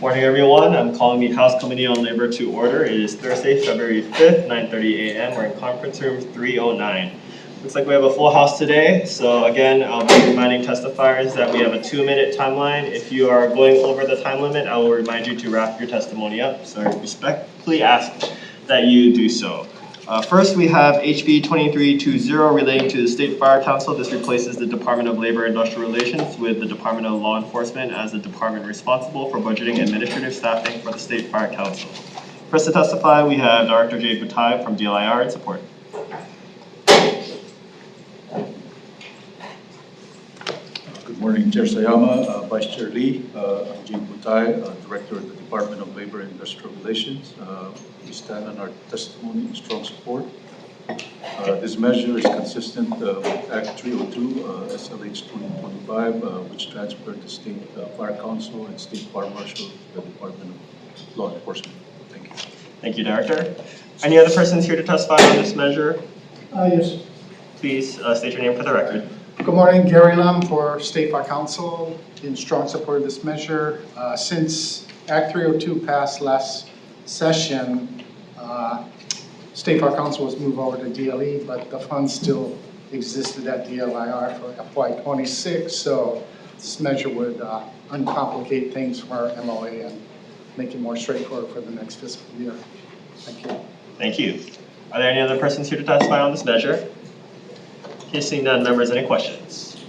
Morning, everyone. I'm calling the House Committee on Labor to order. It is Thursday, February 5th, 9:30 a.m. We're in conference room 309. Looks like we have a full house today. So again, I'll be reminding testifiers that we have a 2-minute timeline. If you are going over the time limit, I will remind you to wrap your testimony up. So I respectfully ask that you do so. First, we have HB 2320 relating to the State Fire Council. This replaces the Department of Labor and Industrial Relations with the Department of Law Enforcement as the department responsible for budgeting and administrative staffing for the State Fire Council. First to testify, we have Director Jade Butai from DLIR in support. Good morning, Chair Sayama, Vice Chair Lee. I'm Jade Butai, Director of the Department of Labor and Industrial Relations. We stand on our testimony in strong support. This measure is consistent with Act 302, SLH 2025, which transferred the State Fire Council and State Fire Marshal to the Department of Law Enforcement. Thank you. Thank you, Director. Any other persons here to testify on this measure? Yes. Please state your name for the record. Good morning, Gary Lam for State Fire Council, in strong support of this measure. Since Act 302 passed last session, State Fire Council was moved over to DLE, but the funds still existed at DLIR for FY26, so this measure would uncomplicate things for our MOA and make it more straightforward for the next fiscal year. Thank you. Thank you. Are there any other persons here to testify on this measure? Okay, seeing none, members, any questions?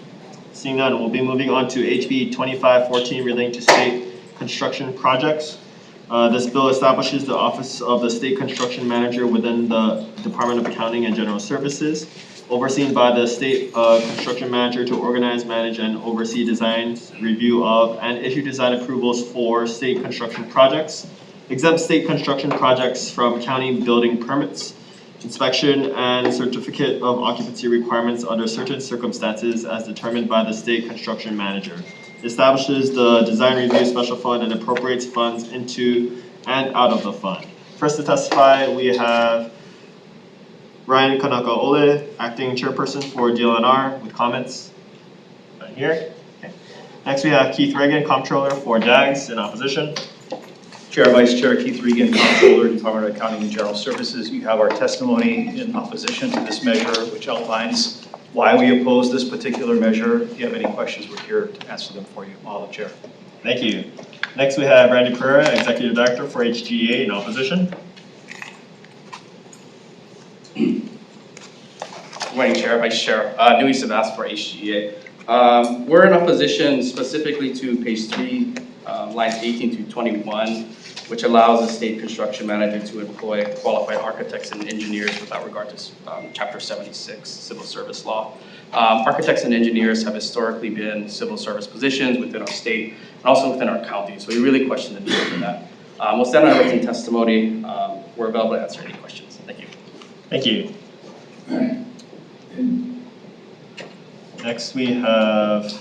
Seeing none, we'll be moving on to HB 2514 relating to state construction projects. This bill establishes the Office of the State Construction Manager within the Department of Accounting and General Services, overseen by the State Construction Manager to organize, manage, and oversee designs, review of, and issue design approvals for state construction projects, exempt state construction projects from county building permits, inspection and certificate of occupancy requirements under certain circumstances as determined by the State Construction Manager. It establishes the Design Review Special Fund and appropriates funds into and out of the fund. First to testify, we have Ryan Kanaka-Ole, Acting Chairperson for DLNR, with comments. Right here. Okay. Next we have Keith Reagan, Comptroller for DAGS, in opposition. Chair, Vice Chair Keith Regan, Comptroller, Department of Accounting and General Services. You have our testimony in opposition to this measure, which outlines why we oppose this particular measure. If you have any questions, we're here to answer them for you. Madam Chair. Thank you. Next we have Randy Pereira, Executive Director for HGA, in opposition. Good morning, Chair, Vice Chair. Dewey Sebas for HGA. We're in opposition specifically to page 3, lines 18 to 21, which allows the State Construction Manager to employ qualified architects and engineers without regard to Chapter 76, Civil Service Law. Architects and engineers have historically been civil service positions within our state and also within our county, so we really question the need for that. We'll stand on our written testimony. We're available to answer any questions. Thank you. Thank you. Next we have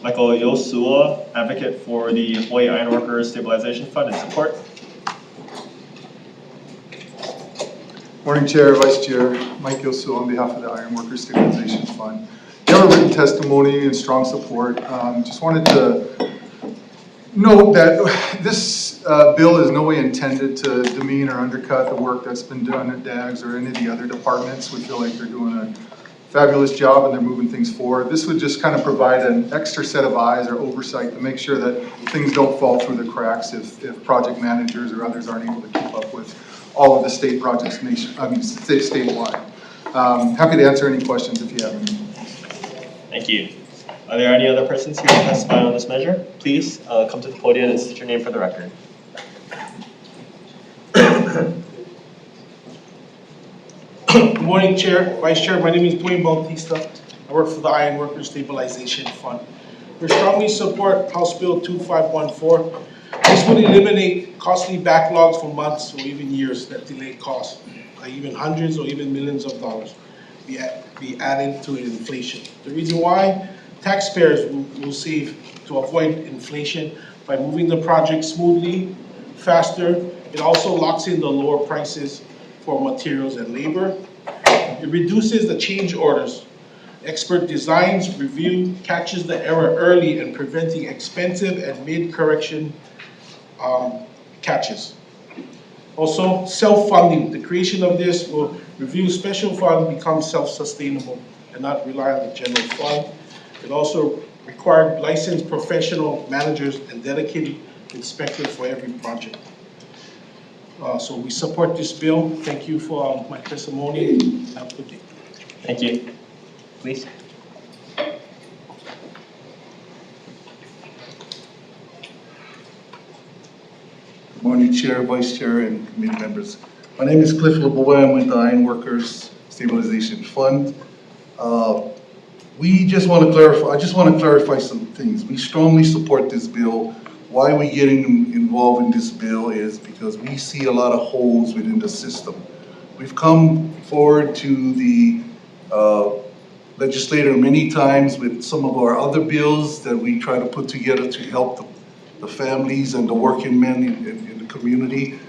Michael Yosua, Advocate for the Hawaii Ironworkers Stabilization Fund, in support. Morning, Chair, Vice Chair. Mike Yosua on behalf of the Ironworkers Stabilization Fund. We have a written testimony and strong support. Just wanted to note that this bill is no way intended to demean or undercut the work that's been done at DAGS or any of the other departments. We feel like they're doing a fabulous job and they're moving things forward. This would just kind of provide an extra set of eyes or oversight to make sure that things don't fall through the cracks if project managers or others aren't able to keep up with all of the state projects statewide. Happy to answer any questions if you have any. Thank you. Are there any other persons here to testify on this measure? Please come to the podium and state your name for the record. Good morning, Chair, Vice Chair. My name is Dwayne Bautista. I work for the Ironworkers Stabilization Fund. We strongly support House Bill 2514. This would eliminate costly backlogs for months or even years that delay costs, even hundreds or even millions of dollars, be added to inflation. The reason why, taxpayers will save to avoid inflation by moving the project smoothly, faster. It also locks in the lower prices for materials and labor. It reduces the change orders. Expert designs review catches the error early and preventing expensive and mid-correction catches. Also, self-funding. The creation of this will review special fund become self-sustainable and not rely on the general fund. It also required licensed professional managers and dedicated inspectors for every project. So we support this bill. Thank you for my testimony. Have a good day. Thank you. Please. Good morning, Chair, Vice Chair, and committee members. My name is Cliff LeBoy. I'm with the Iron Workers Stabilization Fund. I just want to clarify some things. We strongly support this bill. Why we getting involved in this bill is because we see a lot of holes within the system. We've come forward to the legislator many times with some of our other bills that we try to put together to help the families and the working men in the community,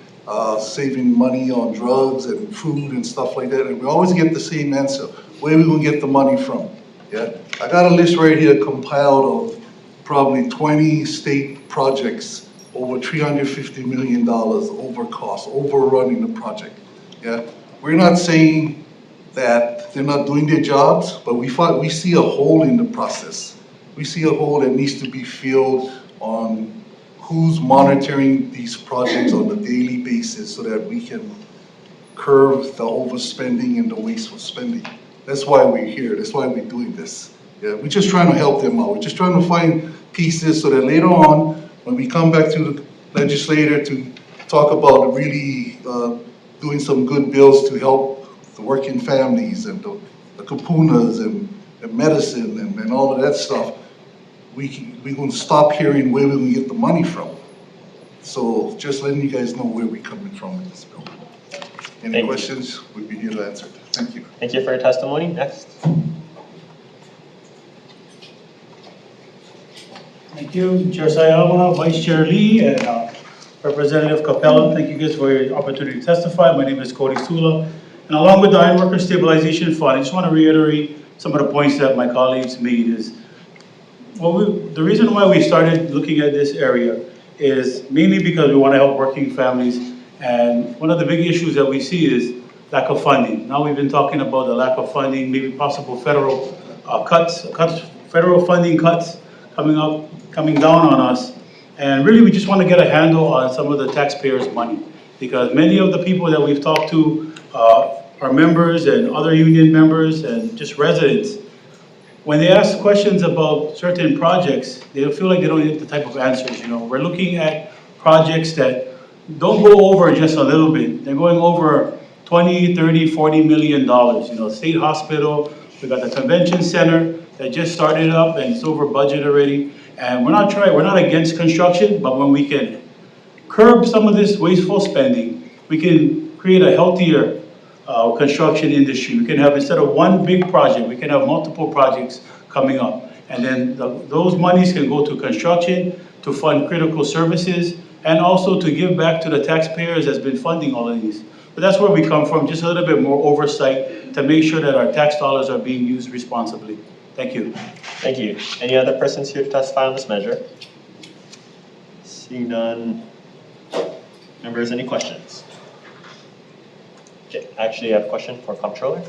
saving money on drugs and food and stuff like that. And we always get the same answer: where are we going to get the money from? Yeah, I got a list right here compiled of probably 20 state projects over $350 million over cost, overrunning the project. Yeah, we're not saying that they're not doing their jobs, but we see a hole in the process. We see a hole that needs to be filled on who's monitoring these projects on a daily basis so that we can curb the overspending and the wasteful spending. That's why we're here. That's why we're doing this. Yeah, we're just trying to help them out. We're just trying to find pieces so that later on, when we come back to the legislator to talk about really doing some good bills to help the working families and the kapunas and medicine and all of that stuff, we're going to stop hearing where we're going to get the money from. So just letting you guys know where we're coming from with this bill. Any questions, we'd be here to answer. Thank you. Thank you for your testimony. Next. Thank you, Chair Sayama, Vice Chair Lee, and Representative Capella. Thank you guys for your opportunity to testify. My name is Cody Sula, and along with the Iron Workers Stabilization Fund, I just want to reiterate some of the points that my colleagues made. The reason why we started looking at this area is mainly because we want to help working families, and one of the big issues that we see is lack of funding. Now we've been talking about the lack of funding, maybe possible federal federal funding cuts coming down on us. And really, we just want to get a handle on some of the taxpayers' money, because many of the people that we've talked to are members and other union members and just residents. When they ask questions about certain projects, they feel like they don't get the type of answers. You know, we're looking at projects that don't go over just a little bit. They're going over 20, 30, 40 million dollars. You know, state hospital, we got the convention center that just started up and it's over budget already. And we're not against construction, but when we can curb some of this wasteful spending, we can create a healthier construction industry. We can have, instead of one big project, we can have multiple projects coming up. And then those monies can go to construction, to fund critical services, and also to give back to the taxpayers that's been funding all of these. But that's where we come from, just a little bit more oversight to make sure that our tax dollars are being used responsibly. Thank you. Thank you. Any other persons here to testify on this measure? Seeing none. Members, any questions? Okay, actually, I have a question for Comptroller.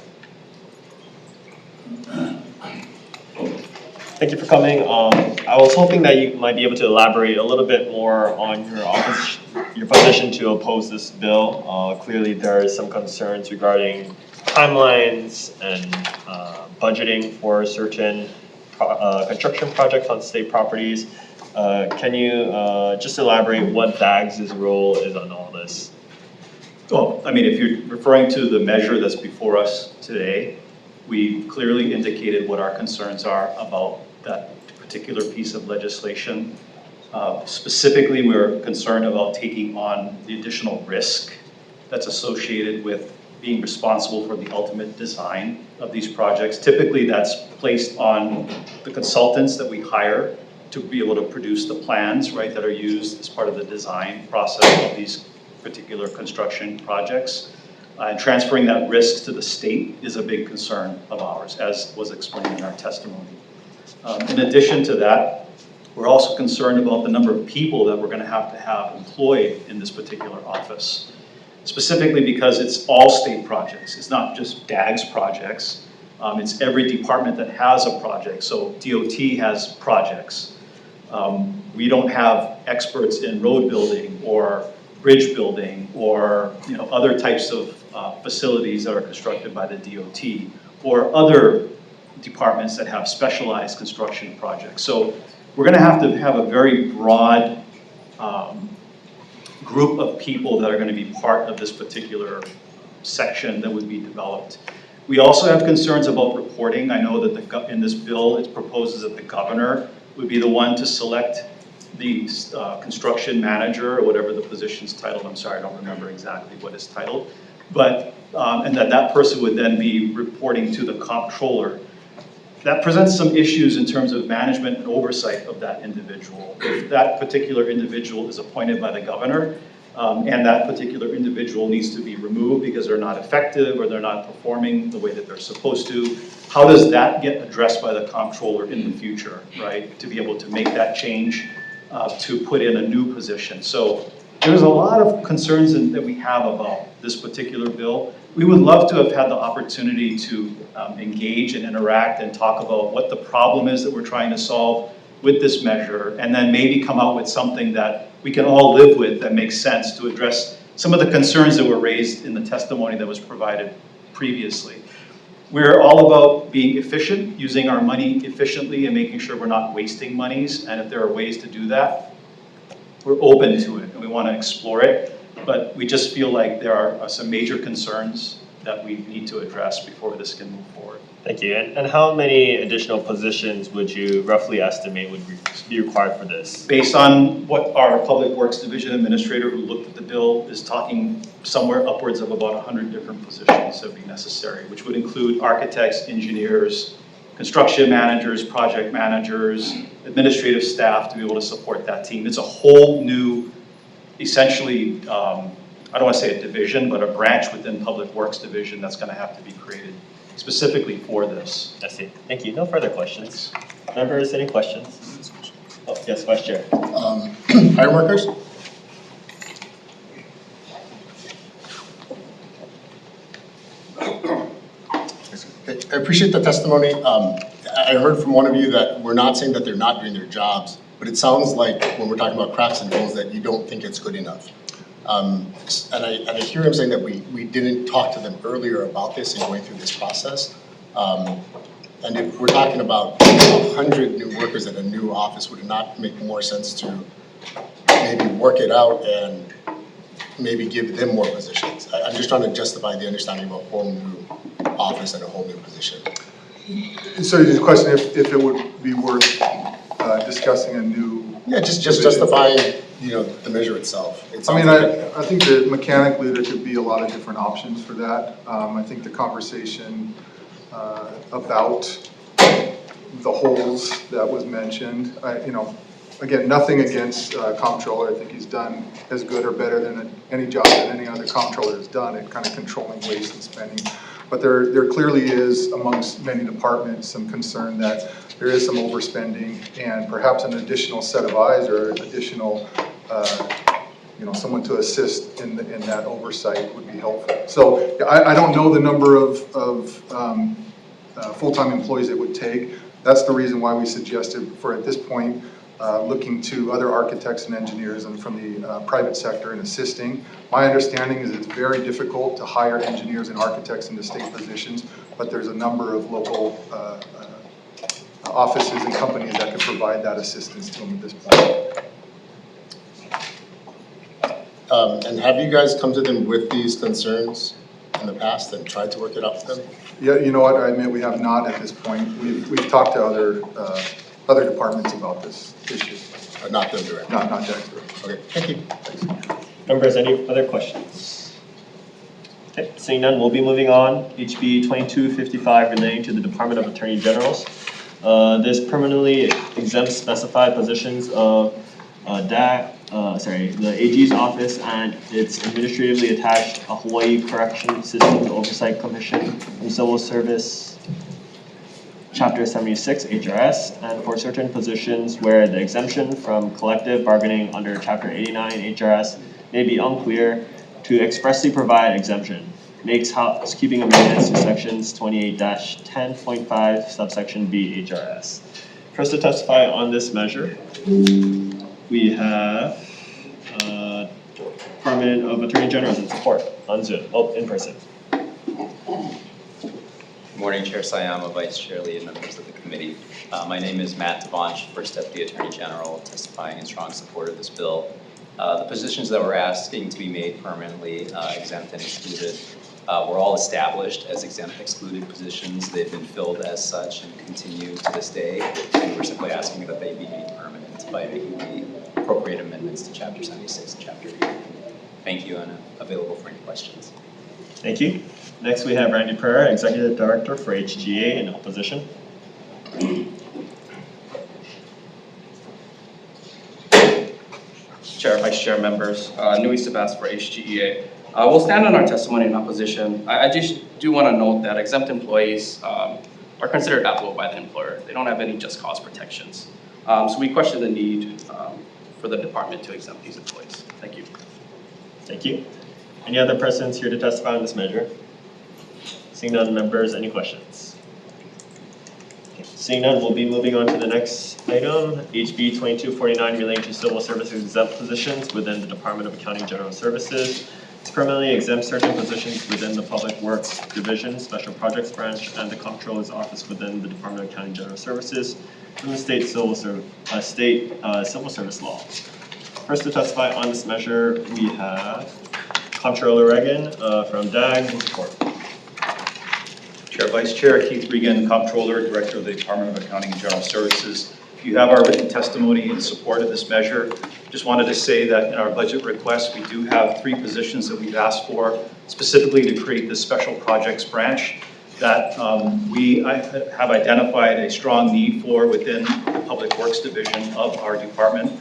Thank you for coming. I was hoping that you might be able to elaborate a little bit more on your position to oppose this bill. Clearly, there are some concerns regarding timelines and budgeting for certain construction projects on state properties. Can you just elaborate what BAG's role is on all this? Well, I mean, if you're referring to the measure that's before us today, we clearly indicated what our concerns are about that particular piece of legislation. Specifically, we're concerned about taking on the additional risk that's associated with being responsible for the ultimate design of these projects. Typically, that's placed on the consultants that we hire to be able to produce the plans, right, that are used as part of the design process of these particular construction projects. And transferring that risk to the state is a big concern of ours, as was explained in our testimony. In addition to that, We're also concerned about the number of people that we're going to have employed in this particular office, specifically because it's all state projects. It's not just DAG's projects. It's every department that has a project. So DOT has projects. We don't have experts in road building or bridge building or other types of facilities that are constructed by the DOT or other departments that have specialized construction projects. So we're going to have a very broad group of people that are going to be part of this particular section that would be developed. We also have concerns about reporting. I know that in this bill, it proposes that the governor would be the one to select the construction manager or whatever the position's titled. I'm sorry, I don't remember exactly what it's titled. But, and that person would then be reporting to the comptroller. That presents some issues in terms of management and oversight of that individual. If that particular individual is appointed by the governor, and that particular individual needs to be removed because they're not effective or they're not performing the way that they're supposed to, how does that get addressed by the comptroller in the future, right? To be able to make that change, to put in a new position. So there's a lot of concerns that we have about this particular bill. We would love to have had the opportunity to engage and interact and talk about what the problem is that we're trying to solve with this measure, and then maybe come out with something that we can all live with that makes sense to address some of the concerns that were raised in the testimony that was provided previously. We're all about being efficient, using our money efficiently and making sure we're not wasting monies, and if there are ways to do that, we're open to it and we want to explore it, but we just feel like there are some major concerns that we need to address before this can move forward. Thank you. And how many additional positions would you roughly estimate would be required for this? Based on what our Public Works Division Administrator who looked at the bill is talking, somewhere upwards of about 100 different positions that would be necessary, which would include architects, engineers, construction managers, project managers, administrative staff to be able to support that team. It's a whole new, essentially, I don't want to say a division, but a branch within Public Works Division that's going to have to be created specifically for this. I see. Thank you. No further questions. Members, any questions? Oh, yes, Vice Chair. Iron workers? I appreciate the testimony. I heard from one of you that we're not saying that they're not doing their jobs, but it sounds like when we're talking about cracks and holes that you don't think it's good enough. And I hear him saying that we didn't talk to them earlier about this and going through this process. And if we're talking about 100 new workers at a new office, would it not make more sense to maybe work it out and maybe give them more positions? I'm just trying to justify the understanding of a whole new office and a whole new position. So the question, if it would be worth discussing a new. Yeah, just justifying, the measure itself. I mean, I think that mechanically there could be a lot of different options for that. I think the conversation about the holes that was mentioned, again, nothing against comptroller. I think he's done as good or better than any job that any other comptroller has done at kind of controlling waste and spending. But there clearly is amongst many departments some concern that there is some overspending and perhaps an additional set of eyes or additional, someone to assist in that oversight would be helpful. So I don't know the number of full-time employees it would take. That's the reason why we suggested for at this point looking to other architects and engineers and from the private sector and assisting. My understanding is it's very difficult to hire engineers and architects into state positions, but there's a number of local offices and companies that could provide that assistance to them at this point. And have you guys come to them with these concerns in the past and tried to work it out with them? Yeah, you know what, I admit we have not at this point. We've talked to other departments about this issue. But not them directly? Not Dexter. Okay, thank you. Members, any other questions? Okay, seeing none, we'll be moving on. HB 2255 relating to the Department of Attorney Generals. This permanently exempts specified positions of the AG's office and its administratively attached Hawaii Correction Systems Oversight Commission and Civil Service. Chapter 76 HRS, and for certain positions where the exemption from collective bargaining under Chapter 89 HRS may be unclear, to expressly provide exemption. Makes housekeeping amendments to sections 28-10.5 subsection B HRS. First to testify on this measure, we have Department of Attorney General's in support on Zoom, in person. Good morning, Chair Sayama, Vice Chair Lee, and members of the committee. My name is Matt Devanch, First Deputy Attorney General, testifying in strong support of this bill. The positions that we're asking to be made permanently exempt and excluded were all established as exempt excluded positions. They've been filled as such and continue to this day. And we're simply asking that they be made permanent by making the appropriate amendments to Chapter 76 and Chapter 8. Thank you, and available for any questions. Thank you. Next, we have Randy Pereira, Executive Director for HGA, in opposition. Chair, Vice Chair, members, Nui Sebas for HGEA. We'll stand on our testimony in opposition. I just do want to note that exempt employees are considered at will by the employer. They don't have any just cause protections. So we question the need for the department to exempt these employees. Thank you. Thank you. Any other persons here to testify on this measure? Seeing none, members, any questions? Okay. Seeing none, we'll be moving on to the next item, HB 2249, relating to civil services exempt positions within the Department of Accounting and General Services. To permanently exempt certain positions within the Public Works Division, Special Projects Branch, and the Comptroller's Office within the Department of Accounting and General Services from the state civil service law. First to testify on this measure, we have Comptroller Reagan from DAG in support. Chair, Vice Chair, Keith Regan, Comptroller, Director of the Department of Accounting and General Services. You have our written testimony in support of this measure. Just wanted to say that in our budget request, we do have 3 positions that we've asked for, specifically to create this Special Projects Branch that we have identified a strong need for within the Public Works Division of our department.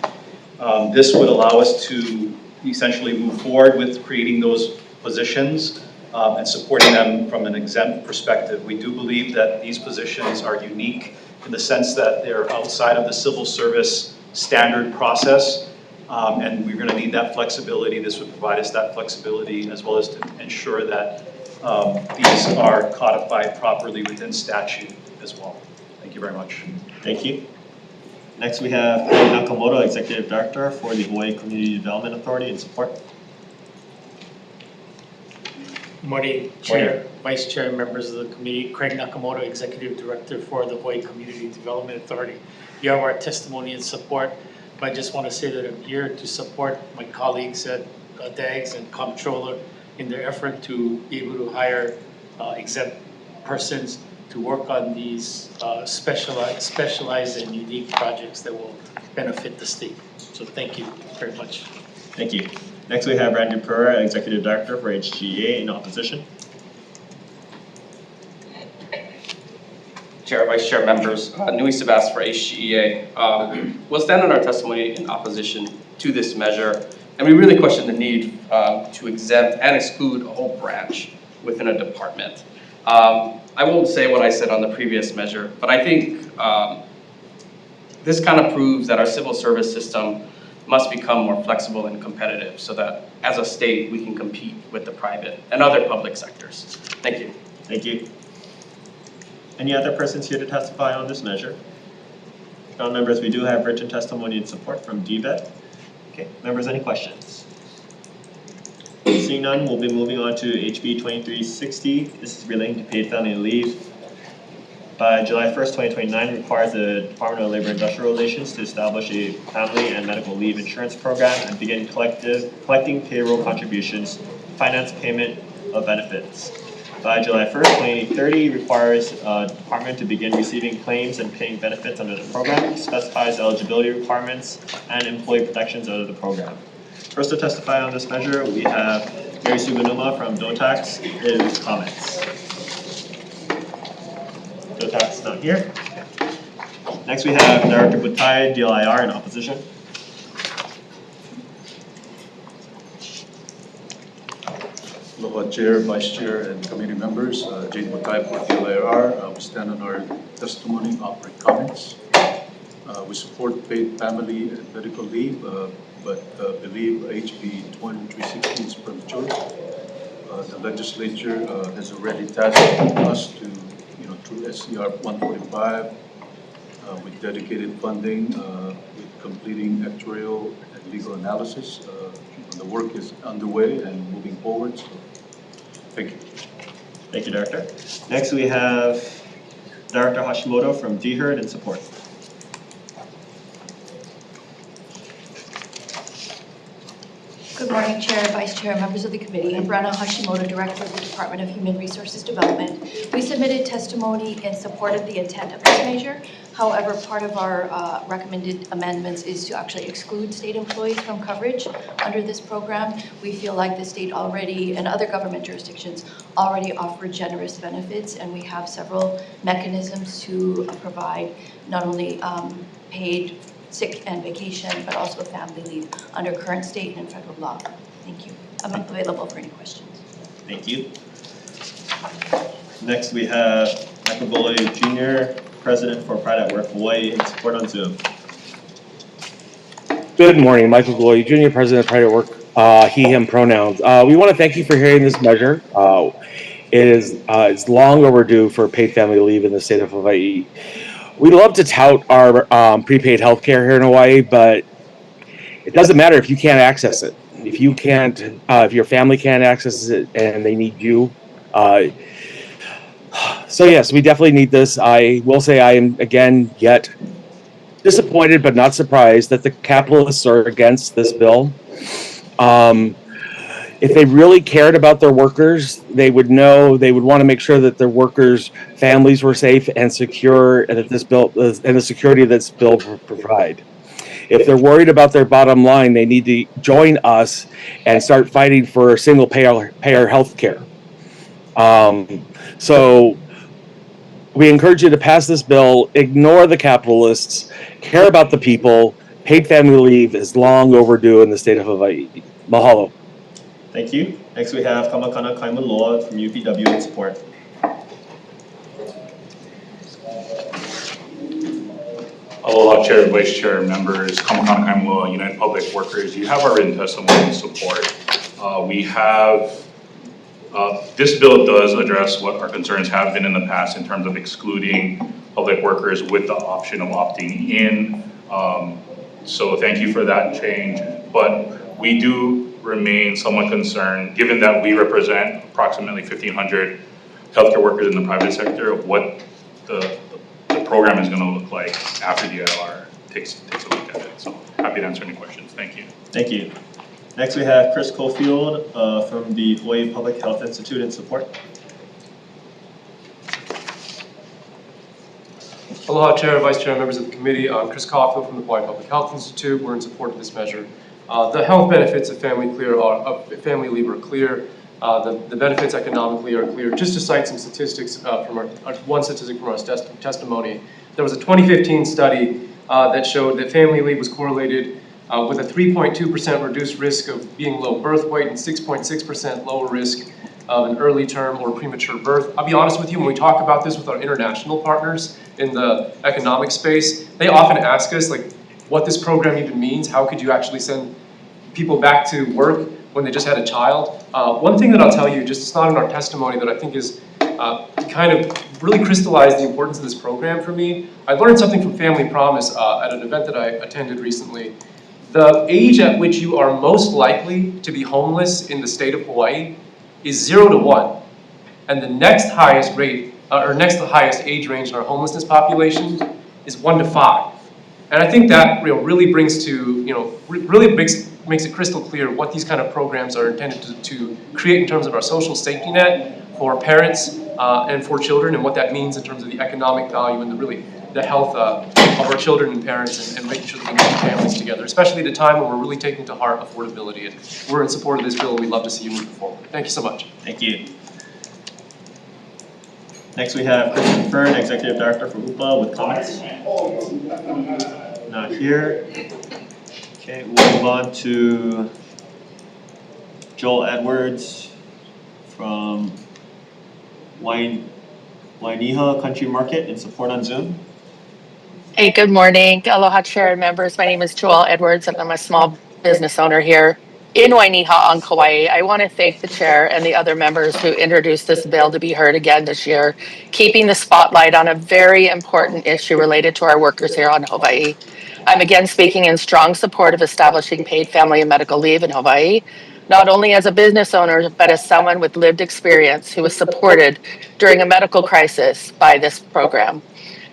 This would allow us to essentially move forward with creating those positions and supporting them from an exempt perspective. We do believe that these positions are unique in the sense that they're outside of the civil service standard process, and we're going to need that flexibility. This would provide us that flexibility as well as to ensure that these are codified properly within statute as well. Thank you very much. Thank you. Next, we have Craig Nakamoto, Executive Director for the Hawaii Community Development Authority, in support. Morning, Chair, Vice Chair, members of the committee. Craig Nakamoto, Executive Director for the Hawaii Community Development Authority. You have our testimony in support, but I just want to say that I'm here to support my colleagues at DAGS and Comptroller in their effort to be able to hire exempt persons to work on these specialized and unique projects that will benefit the state. So thank you very much. Thank you. Next, we have Randy Pereira, Executive Director for HGA, in opposition. Chair, Vice Chair, members, Nui Sebas for HGEA. We'll stand on our testimony in opposition to this measure, and we really question the need to exempt and exclude a whole branch within a department. I won't say what I said on the previous measure, but I think this kind of proves that our civil service system must become more flexible and competitive so that as a state we can compete with the private and other public sectors. Thank you. Thank you. Any other persons here to testify on this measure? Now, members, we do have written testimony in support from DBET. Okay, members, any questions? Seeing none, we'll be moving on to HB 2360. This is relating to paid family leave. By July 1st, 2029, requires the Department of Labor and Industrial Relations to establish a family and medical leave insurance program and begin collecting payroll contributions, finance payment of benefits. By July 1st, 2030, requires the department to begin receiving claims and paying benefits under the program, specifies eligibility requirements and employee protections under the program. First to testify on this measure, we have Gary Suganuma from DOTAX with comments. DOTAX not here. Next, we have Director Butai, DLIR, in opposition. Aloha Chair, Vice Chair, and committee members. Jane Butay for DLIR. We stand on our testimony, offer comments. We support paid family and medical leave, but believe HB 2360 is premature. The legislature has already tasked us to, through SCR 145, with dedicated funding, with completing actuarial and legal analysis. The work is underway and moving forward, so thank you. Thank you, Director. Next, we have Director Hashimoto from DHERD in support. Good morning, Chair, Vice Chair, members of the committee. I'm Brenna Hashimoto, Director of the Department of Human Resources Development. We submitted testimony in support of the intent of this measure. However, part of our recommended amendments is to actually exclude state employees from coverage under this program. We feel like the state already, and other government jurisdictions, already offer generous benefits, and we have several mechanisms to provide not only paid sick and vacation, but also family leave under current state and federal law. Thank you. I'm available for any questions. Thank you. Next, we have Michael Goley Jr., President for Pride at Work Hawaii, in support on Zoom. Good morning, Michael Goley Jr., President of Pride at Work, he, him pronouns. We want to thank you for hearing this measure. It's long overdue for paid family leave in the state of Hawaii. We love to tout our prepaid health care here in Hawaii, but it doesn't matter if you can't access it. If you can't, if your family can't access it and they need you. So yes, we definitely need this. I will say I am, again, yet disappointed but not surprised that the capitalists are against this bill. If they really cared about their workers, they would know, they would want to make sure that their workers' families were safe and secure, and that this bill and the security that this bill provide. If they're worried about their bottom line, they need to join us and start fighting for single payer health care. So we encourage you to pass this bill, ignore the capitalists, care about the people. Paid family leave is long overdue in the state of Hawaii. Mahalo. Thank you. Next, we have Kamakana Kaimaloa from UPW in support. Aloha, Chair, Vice Chair, members, Kamakana Kaimaloa, United Public Workers. You have our written testimony in support. This bill does address what our concerns have been in the past in terms of excluding public workers with the option of opting in. So thank you for that change. But we do remain somewhat concerned, given that we represent approximately 1,500 healthcare workers in the private sector, of what the program is going to look like after the ILR takes a look at it. So happy to answer any questions. Thank you. Thank you. Next, we have Chris Cofield from the Hawaii Public Health Institute in support. Aloha, Chair, Vice Chair, members of the committee. I'm Chris Caulfield from the Hawaii Public Health Institute. We're in support of this measure. The health benefits of family leave are clear. The benefits economically are clear. Just to cite some statistics from one statistic from our testimony, there was a 2015 study that showed that family leave was correlated with a 3.2% reduced risk of being low birth weight and 6.6% lower risk of an early term or premature birth. I'll be honest with you, when we talk about this with our international partners in the economic space, they often ask us like what this program even means. How could you actually send people back to work when they just had a child? One thing that I'll tell you, just it's not in our testimony, that I think is kind of really crystallized the importance of this program for me. I learned something from Family Promise at an event that I attended recently. The age at which you are most likely to be homeless in the state of Hawaii is 0 to 1. And the next highest rate, or next to highest age range in our homelessness population is 1 to 5. And I think that really brings to, really makes it crystal clear what these kind of programs are intended to create in terms of our social safety net for parents and for children, and what that means in terms of the economic value and the health of our children and parents, and making sure that we keep families together, especially at a time when we're really taking to heart affordability. And we're in support of this bill, and we'd love to see you move forward. Thank you so much. Thank you. Next, we have Kristen Fern, Executive Director for UPA, with comments. Not here. Okay, we'll move on to Joel Edwards, from Wainiha Country Market in support on Zoom. Hey, good morning. Aloha Chair and members. My name is Joelle Edwards and I'm a small business owner here in Wainiha on Kauai. I want to thank the chair and the other members who introduced this bill to be heard again this year, keeping the spotlight on a very important issue related to our workers here on Hawaii. I'm again speaking in strong support of establishing paid family and medical leave in Hawaii, not only as a business owner, but as someone with lived experience who was supported during a medical crisis by this program.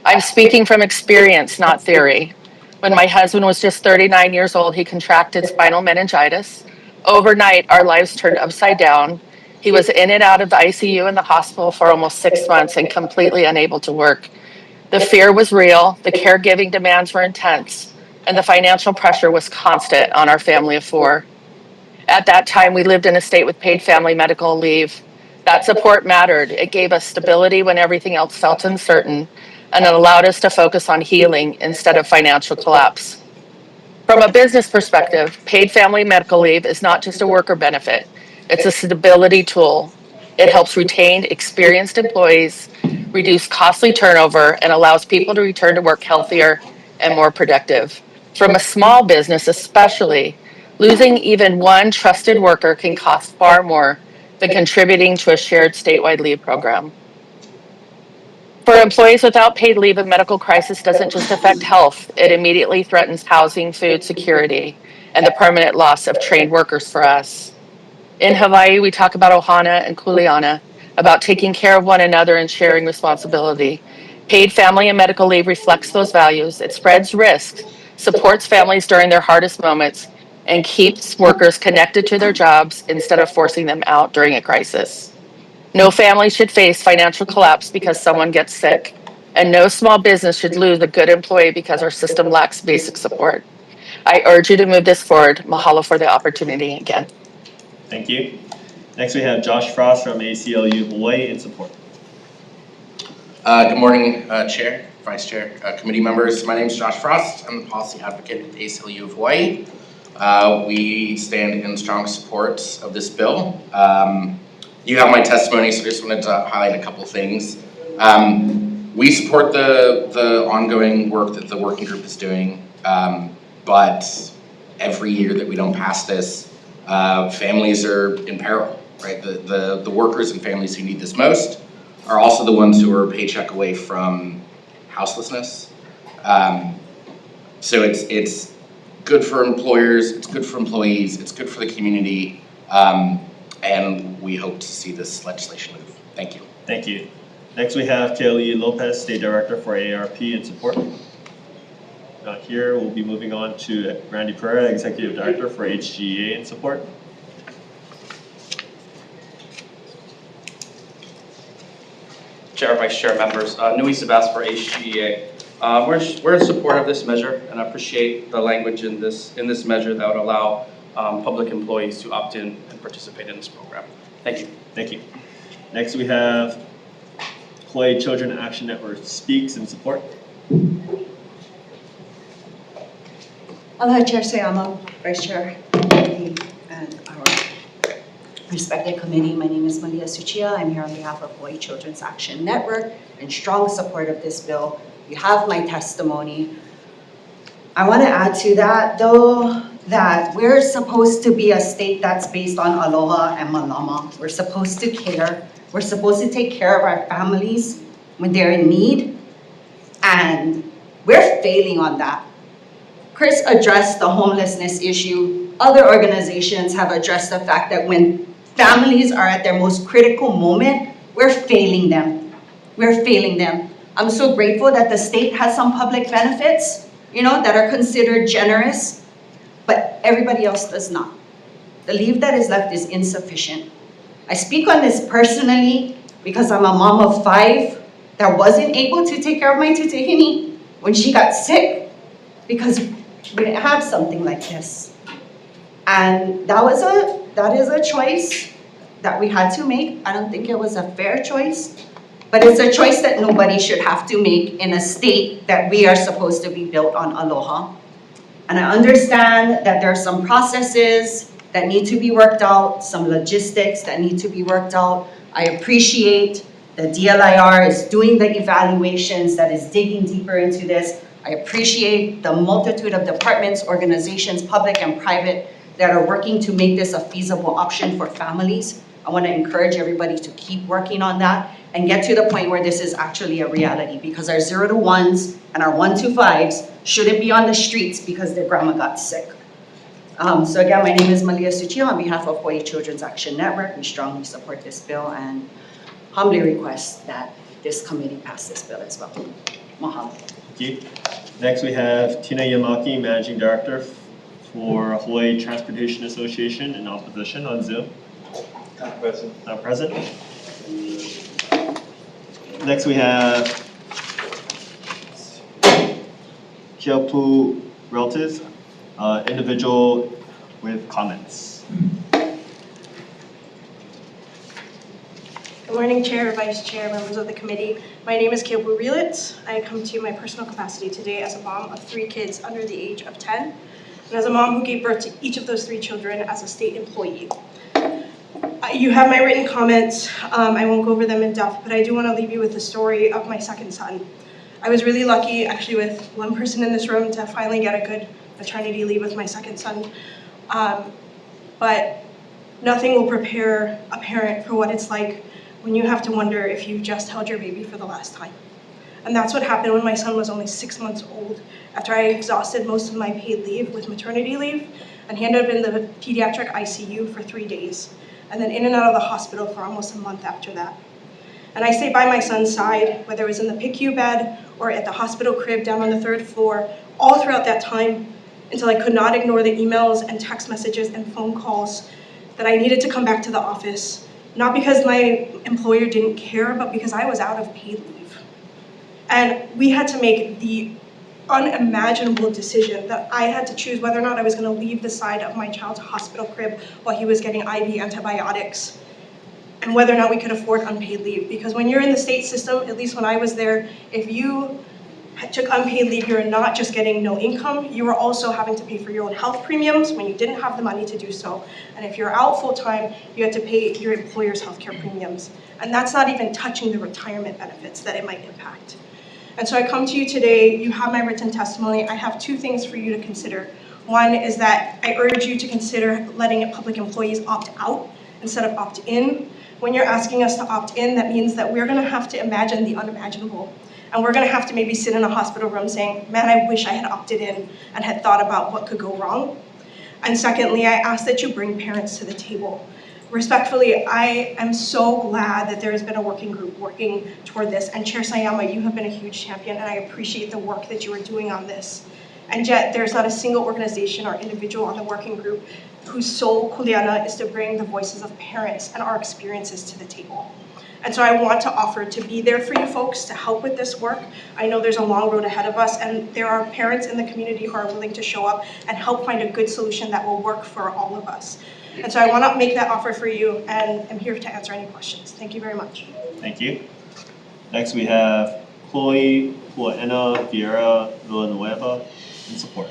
I'm speaking from experience, not theory. When my husband was just 39 years old, he contracted spinal meningitis. Overnight, our lives turned upside down. He was in and out of the ICU in the hospital for almost 6 months and completely unable to work. The fear was real, the caregiving demands were intense, and the financial pressure was constant on our family of 4. At that time, we lived in a state with paid family medical leave. That support mattered. It gave us stability when everything else felt uncertain, and it allowed us to focus on healing instead of financial collapse. From a business perspective, paid family medical leave is not just a worker benefit, it's a stability tool. It helps retain experienced employees, reduce costly turnover, and allows people to return to work healthier and more productive. From a small business, especially, losing even one trusted worker can cost far more than contributing to a shared statewide leave program. For employees without paid leave, a medical crisis doesn't just affect health, it immediately threatens housing, food security, and the permanent loss of trained workers for us. In Hawaii, we talk about ohana and kuleana, about taking care of one another and sharing responsibility. Paid family and medical leave reflects those values. It spreads risk, supports families during their hardest moments, and keeps workers connected to their jobs instead of forcing them out during a crisis. No family should face financial collapse because someone gets sick, and no small business should lose a good employee because our system lacks basic support. I urge you to move this forward. Mahalo for the opportunity again. Thank you. Next we have Josh Frost from ACLU Hawaii in support. Good morning, Chair, Vice Chair, committee members. My name is Josh Frost. I'm the policy advocate at the ACLU of Hawaii. We stand in strong support of this bill. You have my testimony, so I just wanted to highlight a couple things. We support the ongoing work that the working group is doing, but every year that we don't pass this, families are in peril, right? The workers and families who need this most are also the ones who are a paycheck away from houselessness. So it's good for employers, it's good for employees, it's good for the community, and we hope to see this legislation move. Thank you. Thank you. Next we have Kelly Lopez, State Director for AARP in support. Not here, we'll be moving on to Randy Pereira, Executive Director for HGEA in support. Chair, Vice Chair, members, Nui Sebas for HGEA. We're in support of this measure, and I appreciate the language in this measure that would allow public employees to opt in and participate in this program. Thank you. Thank you. Next we have Hawaii Children Action Network speaks in support. Aloha Chair Sayama, Vice Chair, and our respected committee. My name is Malia Suchia. I'm here on behalf of Hawaii Children's Action Network in strong support of this bill. You have my testimony. I want to add to that though, that we're supposed to be a state that's based on aloha and malama. We're supposed to care. We're supposed to take care of our families when they're in need, and we're failing on that. Chris addressed the homelessness issue. Other organizations have addressed the fact that when families are at their most critical moment, we're failing them. We're failing them. I'm so grateful that the state has some public benefits, that are considered generous, but everybody else does not. The leave that is left is insufficient. I speak on this personally because I'm a mom of 5 that wasn't able to take care of my tutahini when she got sick because we didn't have something like this. And that is a choice that we had to make. I don't think it was a fair choice, but it's a choice that nobody should have to make in a state that we are supposed to be built on aloha. And I understand that there are some processes that need to be worked out, some logistics that need to be worked out. I appreciate the DLIR is doing the evaluations, that is digging deeper into this. I appreciate the multitude of departments, organizations, public and private, that are working to make this a feasible option for families. I want to encourage everybody to keep working on that and get to the point where this is actually a reality, because our 0 to 1s and our 1 to 5s shouldn't be on the streets because their grandma got sick. So again, my name is Malia Suchio on behalf of Hawaii Children's Action Network. We strongly support this bill and humbly request that this committee pass this bill as well. Mahalo. Thank you. Next we have Tina Yamaki, Managing Director for Hawaii Transportation Association, in opposition on Zoom. Not present. Not present. Next we have Kiapu Relatives, individual with comments. Good morning, Chair, Vice Chair, members of the committee. My name is Kiapu Relitz. I come to my personal capacity today as a mom of 3 kids under the age of 10, and as a mom who gave birth to each of those 3 children as a state employee. You have my written comments. I won't go over them in depth, but I do want to leave you with the story of my second son. I was really lucky, actually, with one person in this room to finally get a good maternity leave with my second son. But nothing will prepare a parent for what it's like when you have to wonder if you just held your baby for the last time. And that's what happened when my son was only 6 months old, after I exhausted most of my paid leave with maternity leave, and he ended up in the pediatric ICU for 3 days, and then in and out of the hospital for almost a month after that. And I stayed by my son's side, whether it was in the PICU bed or at the hospital crib down on the 3rd floor, all throughout that time, until I could not ignore the emails and text messages and phone calls that I needed to come back to the office, not because my employer didn't care, but because I was out of paid leave. And we had to make the unimaginable decision that I had to choose whether or not I was going to leave the side of my child's hospital crib while he was getting IV antibiotics, and whether or not we could afford unpaid leave. Because when you're in the state system, at least when I was there, if you took unpaid leave, you're not just getting no income, you were also having to pay for your own health premiums when you didn't have the money to do so. And if you're out full-time, you had to pay your employer's healthcare premiums. And that's not even touching the retirement benefits that it might impact. And so I come to you today, you have my written testimony. I have 2 things for you to consider. One is that I urge you to consider letting public employees opt out instead of opt in. When you're asking us to opt in, that means that we're gonna have to imagine the unimaginable. And we're gonna have to maybe sit in a hospital room saying, man, I wish I had opted in and had thought about what could go wrong. And secondly, I ask that you bring parents to the table. Respectfully, I am so glad that there has been a working group working toward this. And Chair Sayama, you have been a huge champion, and I appreciate the work that you are doing on this. And yet, there's not a single organization or individual on the working group whose sole kuleana is to bring the voices of parents and our experiences to the table. And so I want to offer to be there for you folks to help with this work. I know there's a long road ahead of us, and there are parents in the community who are willing to show up and help find a good solution that will work for all of us. And so I want to make that offer for you, and I'm here to answer any questions. Thank you very much. Thank you. Next we have Chloe Huaena Vieira Villanueva in support.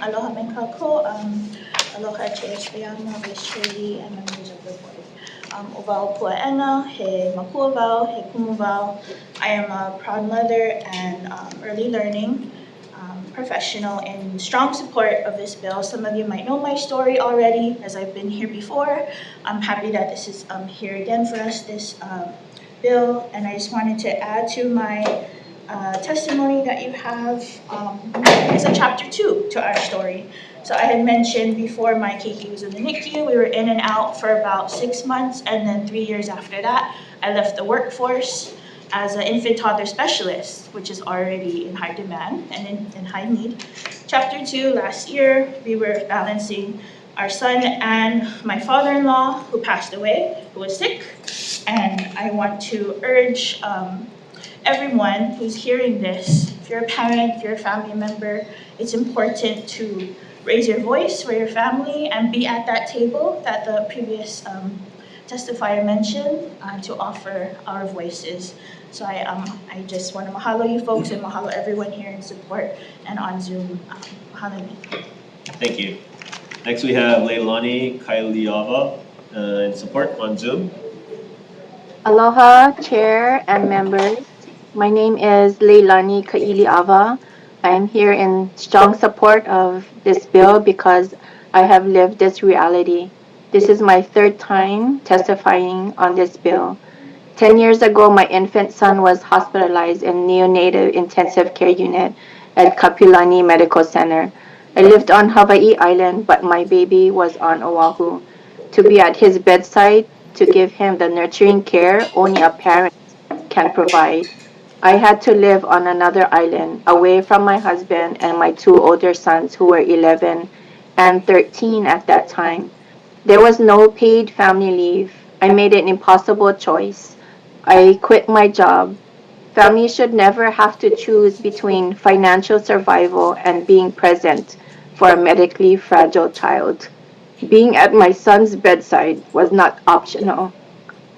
Aloha mai kākou, aloha Chair Sayama, Vice Chair Lee, and members of the board. Uvao Puaena, he makua wau, he kumu wau. I am a proud mother and early learning professional in strong support of this bill. Some of you might know my story already, as I've been here before. I'm happy that this is here again for us, this bill, and I just wanted to add to my testimony that you have is a chapter 2 to our story. So I had mentioned before my Kiki was in the NICU, we were in and out for about 6 months, and then 3 years after that, I left the workforce as an infant toddler specialist, which is already in high demand and in high need. Chapter 2, last year, we were balancing our son and my father-in-law, who passed away, who was sick. And I want to urge everyone who's hearing this, if you're a parent, if you're a family member, it's important to raise your voice for your family and be at that table that the previous testifier mentioned, to offer our voices. So I just want to mahalo you folks and mahalo everyone here in support and on Zoom. Mahalo nui. Thank you. Next, we have Leilani Kailiava in support on Zoom. Aloha, Chair and members. My name is Leilani Kailiava. I am here in strong support of this bill because I have lived this reality. This is my third time testifying on this bill. 10 years ago, my infant son was hospitalized in neonatal intensive care unit at Kapilani Medical Center. I lived on Hawaii Island, but my baby was on Oahu. To be at his bedside, to give him the nurturing care only a parent can provide. I had to live on another island, away from my husband and my two older sons who were 11 and 13 at that time. There was no paid family leave. I made an impossible choice. I quit my job. Families should never have to choose between financial survival and being present for a medically fragile child. Being at my son's bedside was not optional.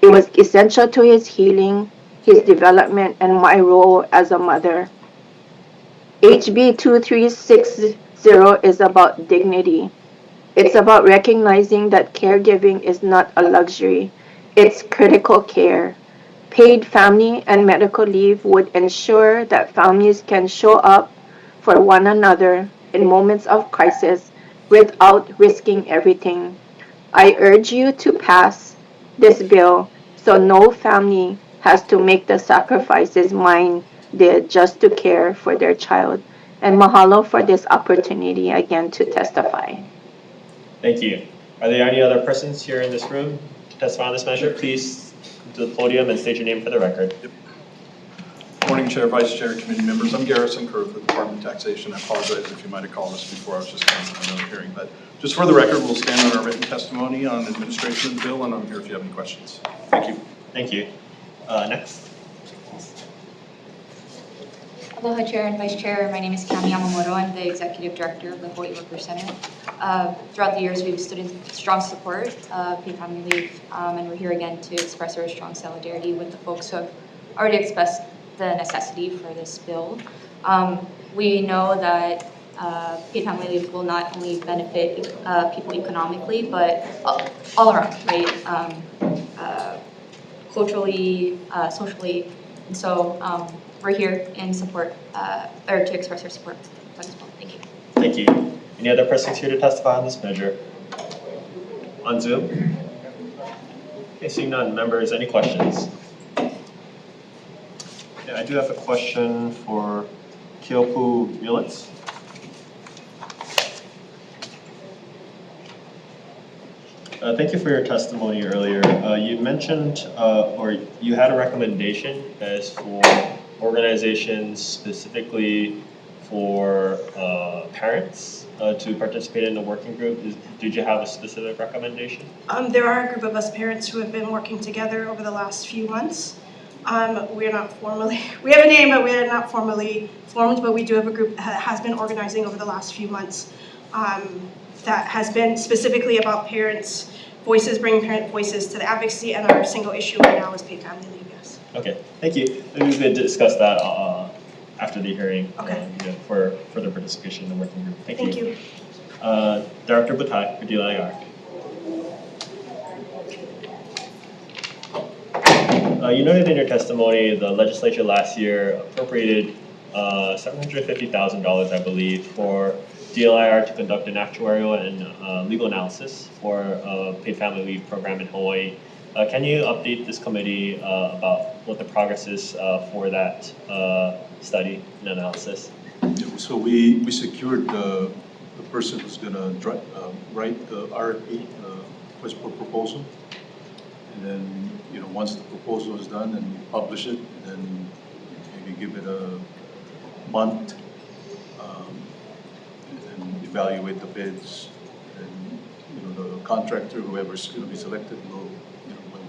It was essential to his healing, his development, and my role as a mother. HB 2360 is about dignity. It's about recognizing that caregiving is not a luxury, it's critical care. Paid family and medical leave would ensure that families can show up for one another in moments of crisis without risking everything. I urge you to pass this bill so no family has to make the sacrifices mine did just to care for their child. And mahalo for this opportunity again to testify. Thank you. Are there any other persons here in this room to testify on this measure? Please come to the podium and state your name for the record. Morning, Chair, Vice Chair, committee members. I'm Garrison Kerr with the Department of Taxation. I apologize if you might have called us before. I was just going to another hearing. But just for the record, we'll stand on our written testimony on administration of the bill, and I'm here if you have any questions. Thank you. Thank you. Next. Aloha, Chair and Vice Chair. My name is Cami Yamamoto. I'm the Executive Director of the Hawaii Workers Center. Throughout the years, we've stood in strong support of paid family leave, and we're here again to express our strong solidarity with the folks who have already expressed the necessity for this bill. We know that paid family leave will not only benefit people economically, but all around, right? Culturally, socially, and so we're here in support, or to express our support for this bill. Thank you. Thank you. Any other persons here to testify on this measure? On Zoom? Okay, seeing none. Members, any questions? Yeah, I do have a question for Keopu Mulitz. Thank you for your testimony earlier. You mentioned, or you had a recommendation as for organizations specifically for parents to participate in the working group. Did you have a specific recommendation? There are a group of us parents who have been working together over the last few months. We're not formally, we have a name, but we're not formally formed, but we do have a group that has been organizing over the last few months that has been specifically about parents' voices, bringing parent voices to the advocacy, and our single issue right now is paid family leave, yes. Okay, thank you. Maybe we could discuss that after the hearing. Okay. For further participation in the working group. Thank you. Thank you. Director Butai for DLIR. You noted in your testimony the legislature last year appropriated $750,000, I believe, for DLIR to conduct an actuarial and legal analysis for a paid family leave program in Hawaii. Can you update this committee about what the progress is for that study and analysis? So we secured the person who's going to write the RFP, request for proposal. And then, once the proposal is done and we publish it, then maybe give it a month and evaluate the bids. And, the contractor, whoever's going to be selected, will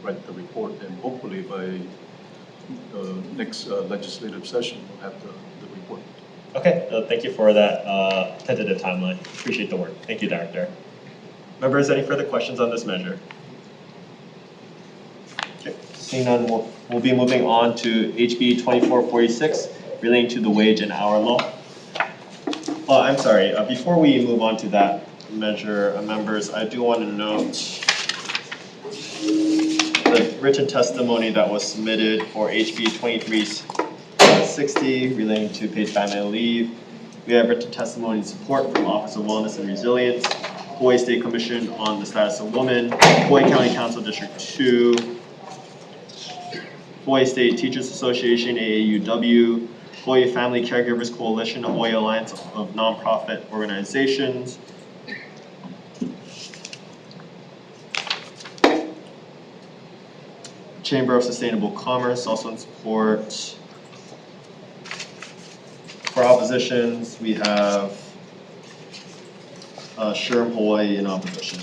write the report, and hopefully by the next legislative session, we'll have the report. Okay, thank you for that tentative timeline. Appreciate the work. Thank you, Director. Members, any further questions on this measure? Seeing none, we'll be moving on to HB 2446 relating to the wage and hour law. I'm sorry, before we move on to that measure, members, I do want to note the written testimony that was submitted for HB 2360 relating to paid family leave. We have written testimony and support from Office of Wellness and Resilience, Hawaii State Commission on the Status of Women, Hawaii County Council District 2, Hawaii State Teachers Association, AAUW, Hawaii Family Caregivers Coalition, Hawaii Alliance of Nonprofit Organizations, Chamber of Sustainable Commerce, also in support. For oppositions, we have SHRM Hawaii in opposition.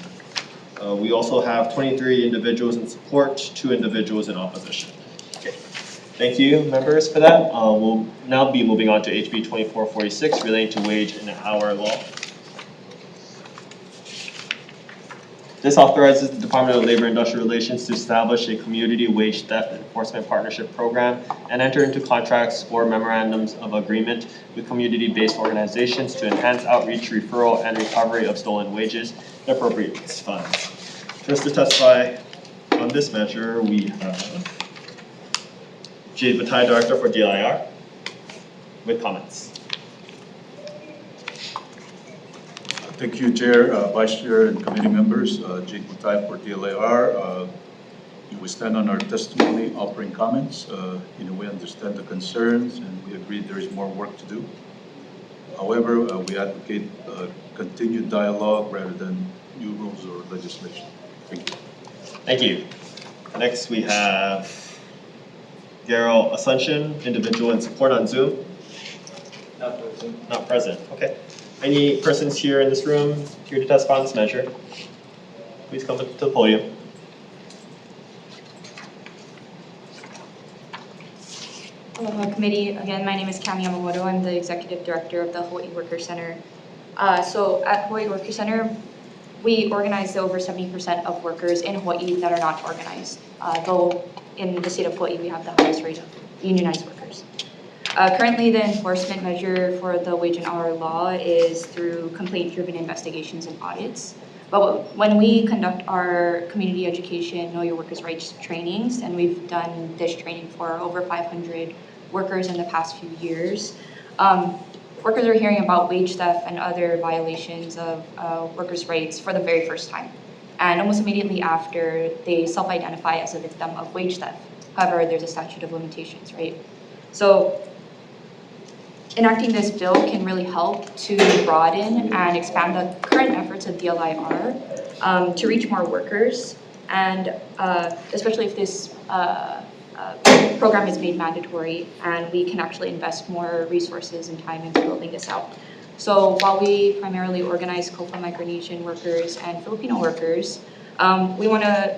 We also have 23 individuals in support, 2 individuals in opposition. Okay. Thank you, members, for that. We'll now be moving on to HB 2446 relating to wage and hour law. This authorizes the Department of Labor and Industrial Relations to establish a community wage theft enforcement partnership program and enter into contracts or memorandums of agreement with community-based organizations to enhance outreach, referral, and recovery of stolen wages and appropriates funds. First to testify on this measure, we have Jade Batai, Director for DLIR, with comments. Thank you, Chair, Vice Chair, and committee members. Jake Mutai for DLAR. We stand on our testimony offering comments. We understand the concerns and we agree there is more work to do. However, we advocate continued dialogue rather than new rules or legislation. Thank you. Thank you. Next we have Daryl Asuncion, individual in support on Zoom. Not present. Not present, okay. Any persons here in this room here to testify on this measure? Please come to the podium. Aloha Committee, again, my name is Cami Yamamoto. I'm the Executive Director of the Hawaii Worker Center. So at Hawaii Worker Center, we organize over 70% of workers in Hawaii that are not organized, though in the state of Hawaii we have the highest rate of unionized workers. Currently, the enforcement measure for the wage and hour law is through complaint-driven investigations and audits. But when we conduct our community education, Know Your Workers' Rights trainings, and we've done this training for over 500 workers in the past few years, workers are hearing about wage theft and other violations of workers' rights for the very first time. And almost immediately after, they self-identify as a victim of wage theft. However, there's a statute of limitations, right? So enacting this bill can really help to broaden and expand the current efforts of DLIR to reach more workers, and especially if this program is made mandatory and we can actually invest more resources and time into building this out. So while we primarily organize Kofa Micronesian workers and Filipino workers, we want to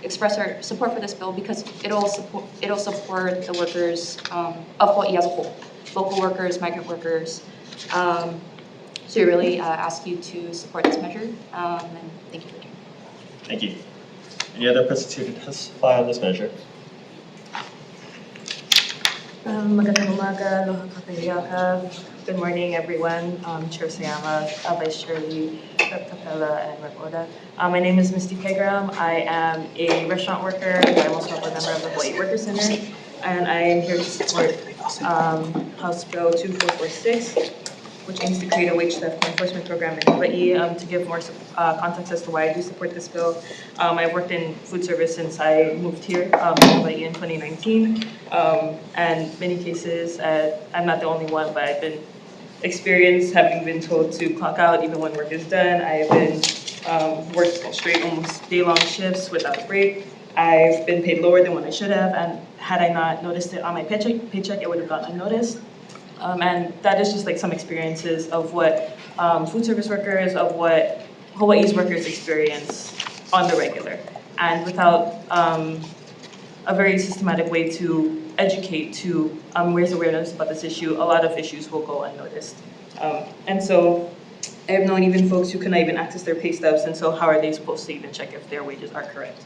express our support for this bill because it'll support the workers of Hawaii as a whole. Local workers, migrant workers. So we really ask you to support this measure, and thank you for doing it. Thank you. Any other persons here to testify on this measure? Magandang umaga, aloha kakayaka. Good morning, everyone. Chair Sayama, Vice Chair Lee, Rep. Capella, and Rep. Oda. My name is Misty Pegram. I am a restaurant worker. I'm also a member of the Hawaii Worker Center, and I am here to support House Bill 2446, which aims to create a wage theft enforcement program in Hawaii. To give more context as to why I do support this bill, I've worked in food service since I moved here in Hawaii in 2019. And many cases, I'm not the only one, but I've been experienced having been told to clock out even when work is done. I've been worked straight, almost day-long shifts without a break. I've been paid lower than what I should have, and had I not noticed it on my paycheck, it would have gone unnoticed. And that is just like some experiences of what food service workers, of what Hawaii's workers experience on the regular. And without a very systematic way to educate, to raise awareness about this issue, a lot of issues will go unnoticed. And so I've known even folks who cannot even access their pay stubs, and so how are they supposed to even check if their wages are correct?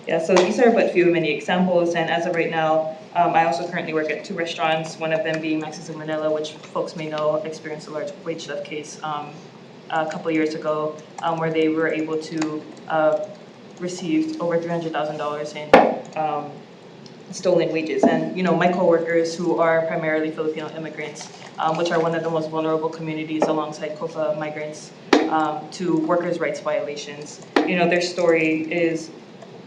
Yeah, so these are but few of many examples, and as of right now, I also currently work at 2 restaurants, one of them being Max's of Manila, which folks may know experienced a large wage theft case a couple years ago, where they were able to receive over $300,000 in stolen wages. And my coworkers who are primarily Filipino immigrants, which are one of the most vulnerable communities alongside COFA migrants to workers' rights violations, their story is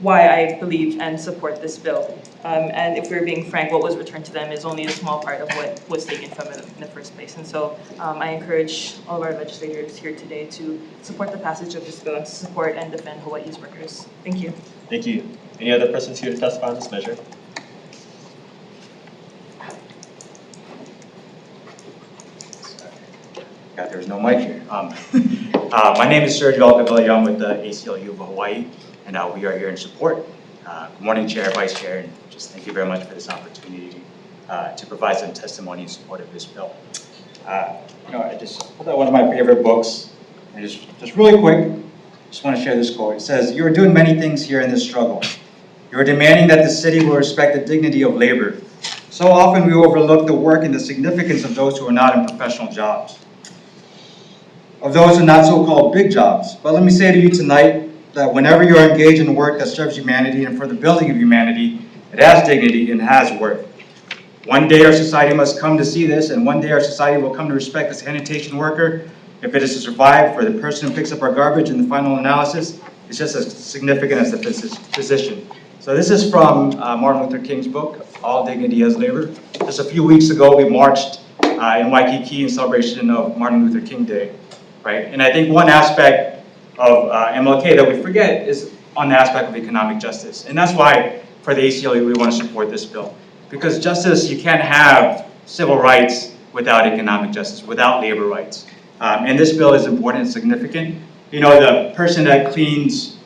why I believe and support this bill. And if we're being frank, what was returned to them is only a small part of what was taken from them in the first place. And so I encourage all of our legislators here today to support the passage of this bill and to support and defend Hawaii's workers. Thank you. Thank you. Any other persons here to testify on this measure? God, there's no mic here. My name is Sergio Alcavilla. I'm with the ACLU of Hawaii, and we are here in support. Good morning, Chair, Vice Chair, and just thank you very much for this opportunity to provide some testimony in support of this bill. I just pulled out one of my favorite books, and just really quick, just want to share this quote. It says, "You are doing many things here in this struggle. You are demanding that the city will respect the dignity of labor. So often we overlook the work and the significance of those who are not in professional jobs, of those who are not so-called big jobs. But let me say to you tonight that whenever you are engaged in work that serves humanity and for the building of humanity, it has dignity and has worth. One day our society must come to see this, and one day our society will come to respect the sanitation worker if it is to survive, for the person who picks up our garbage in the final analysis is just as significant as the physician." So this is from Martin Luther King's book, All Dignity as Labor. Just a few weeks ago, we marched in Waikiki in celebration of Martin Luther King Day. Right? And I think one aspect of MLK that we forget is on the aspect of economic justice. And that's why for the ACLU we want to support this bill. Because justice, you can't have civil rights without economic justice, without labor rights. And this bill is important and significant. The person that cleans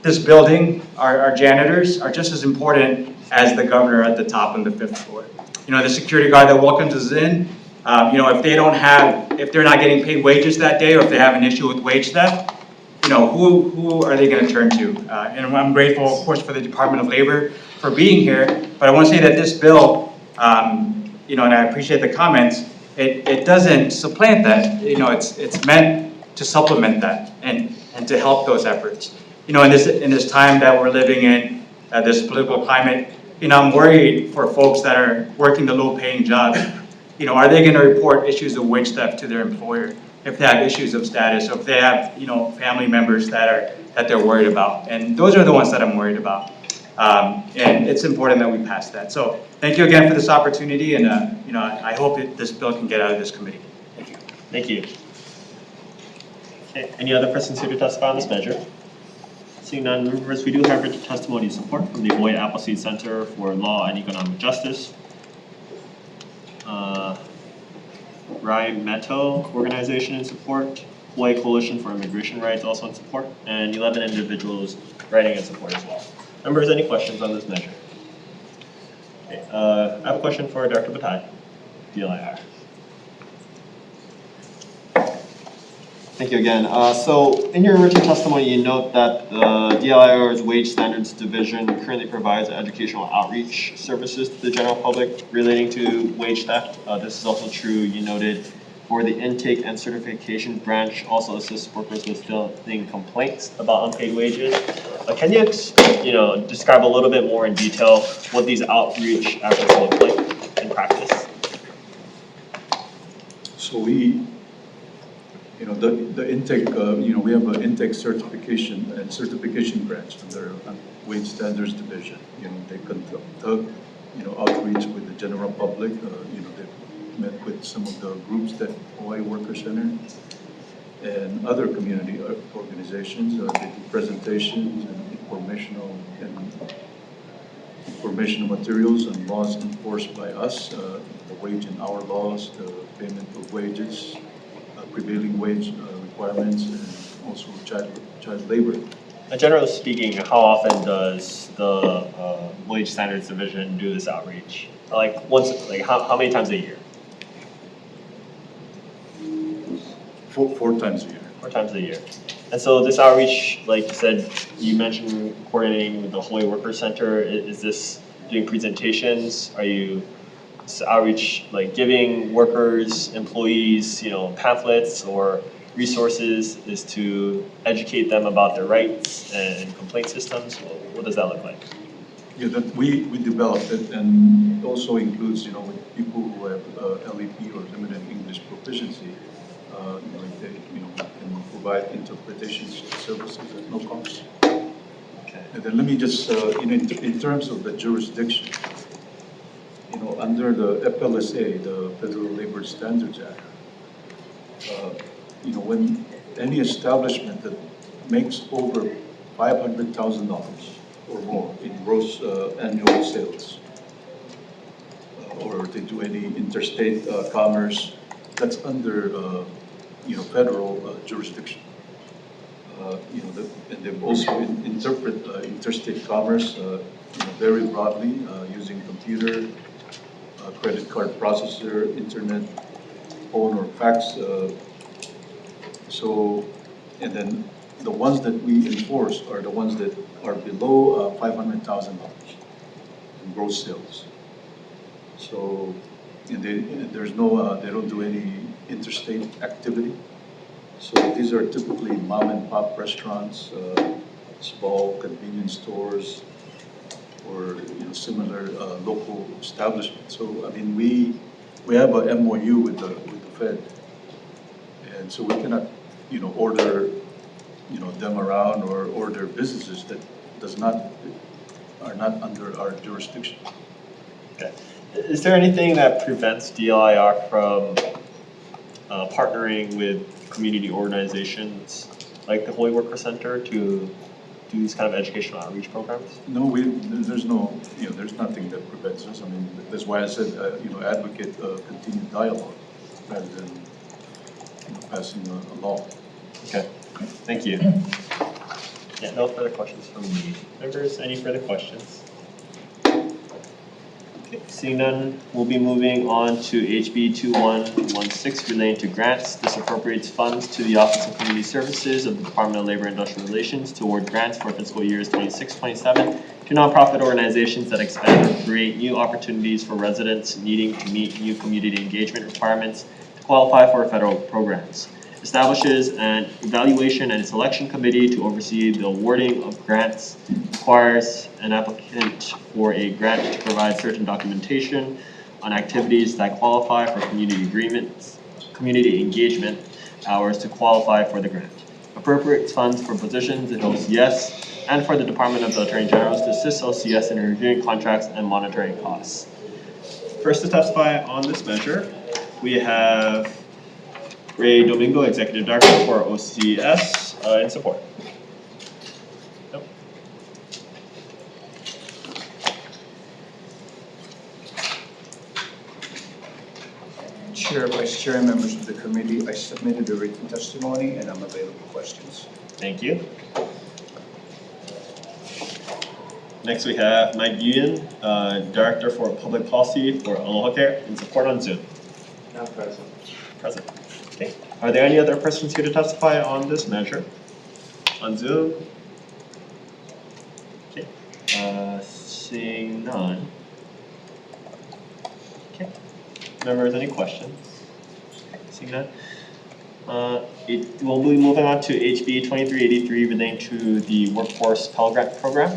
this building, our janitors, are just as important as the governor at the top on the 5th floor. The security guard that welcomes us in, if they're not getting paid wages that day, or if they have an issue with wage theft, who are they going to turn to? And I'm grateful, of course, for the Department of Labor for being here, but I want to say that this bill, and I appreciate the comments, it doesn't supplant that. It's meant to supplement that and to help those efforts. In this time that we're living in, this political climate, I'm worried for folks that are working the low-paying jobs. Are they going to report issues of wage theft to their employer if they have issues of status, or if they have, family members that they're worried about? And those are the ones that I'm worried about. And it's important that we pass that. So thank you again for this opportunity, and I hope this bill can get out of this committee. Thank you. Thank you. Okay. Any other persons here to testify on this measure? Seeing none, members, we do have written testimony and support from the Hawaii Appleseed Center for Law and Economic Justice. Ryan Meto Organization in support, Hawaii Coalition for Immigration Rights also in support, and 11 individuals writing in support as well. Members, any questions on this measure? Okay, I have a question for Dr. Batai, DLIR. Thank you again. So in your written testimony, you note that the DLIR's Wage Standards Division currently provides educational outreach services to the general public relating to wage theft. This is also true, you noted, for the intake and certification branch, also assists workers with filling complaints about unpaid wages. Can you, describe a little bit more in detail what these outreach efforts look like in practice? So the intake, we have an intake certification and certification branch under Wage Standards Division. They conduct, outreach with the general public. They've met with some of the groups that Hawaii Worker Center and other community organizations. They do presentations and informational materials on laws enforced by us, the wage and hour laws, the payment of wages, prevailing wage requirements, and also child labor. Generally speaking, how often does the Wage Standards Division do this outreach? How many times a year? Four times a year. 4 times a year. And so this outreach, like you said, you mentioned coordinating with the Hawaii Worker Center. Is this doing presentations? Are you outreach like giving workers, employees, pamphlets or resources is to educate them about their rights and complaint systems? What does that look like? Yeah, that we developed it, and also includes, with people who have LEP or limited English proficiency, like they, can provide interpretation services at no cost. Okay. And then let me just, in terms of the jurisdiction, under the FLSA, the Federal Labor Standards Act, when any establishment that makes over $500,000 or more in gross annual sales, or they do any interstate commerce, that's under federal jurisdiction. And they've also interpret interstate commerce very broadly using computer, credit card processor, internet, phone or fax. And then the ones that we enforce are the ones that are below $500,000 in gross sales. So, and there's no, they don't do any interstate activity. So these are typically mom and pop restaurants, small convenience stores, or similar local establishments. So I mean, we have a MOU with the Fed, and so we cannot order them around or order businesses that are not under our jurisdiction. Okay. Is there anything that prevents DLIR from partnering with community organizations like the Hawaii Worker Center to do these kind of educational outreach programs? No, there's nothing that prevents us. I mean, that's why I said, advocate continued dialogue rather than passing a law. Okay, thank you. Yeah, no further questions from me. Members, any further questions? Okay, seeing none, we'll be moving on to HB 2116 relating to grants. This appropriates funds to the Office of Community Services of the Department of Labor and Industrial Relations to award grants for fiscal years 26-27 to nonprofit organizations that expand or create new opportunities for residents needing to meet new community engagement requirements to qualify for federal programs. Establishes an evaluation and selection committee to oversee the awarding of grants, requires an applicant for a grant to provide certain documentation on activities that qualify for community engagement hours to qualify for the grant. Appropriates funds for positions in OCS and for the Department of the Attorney General to assist OCS in reviewing contracts and monitoring costs. First to testify on this measure, we have Ray Domingo, Executive Director for OCS, in support. Nope. Chair, Vice Chair, and members of the committee, I submitted a written testimony and I'm available for questions. Thank you. Next we have Mike Nguyen, Director for Public Policy for Aloha Care, in support on Zoom. Not present. Present. Okay. Are there any other persons here to testify on this measure? On Zoom? Okay. Seeing none. Okay. Members, any questions? Okay. Seeing none. We'll be moving on to HB 2383 relating to the Workforce Pell Grant Program.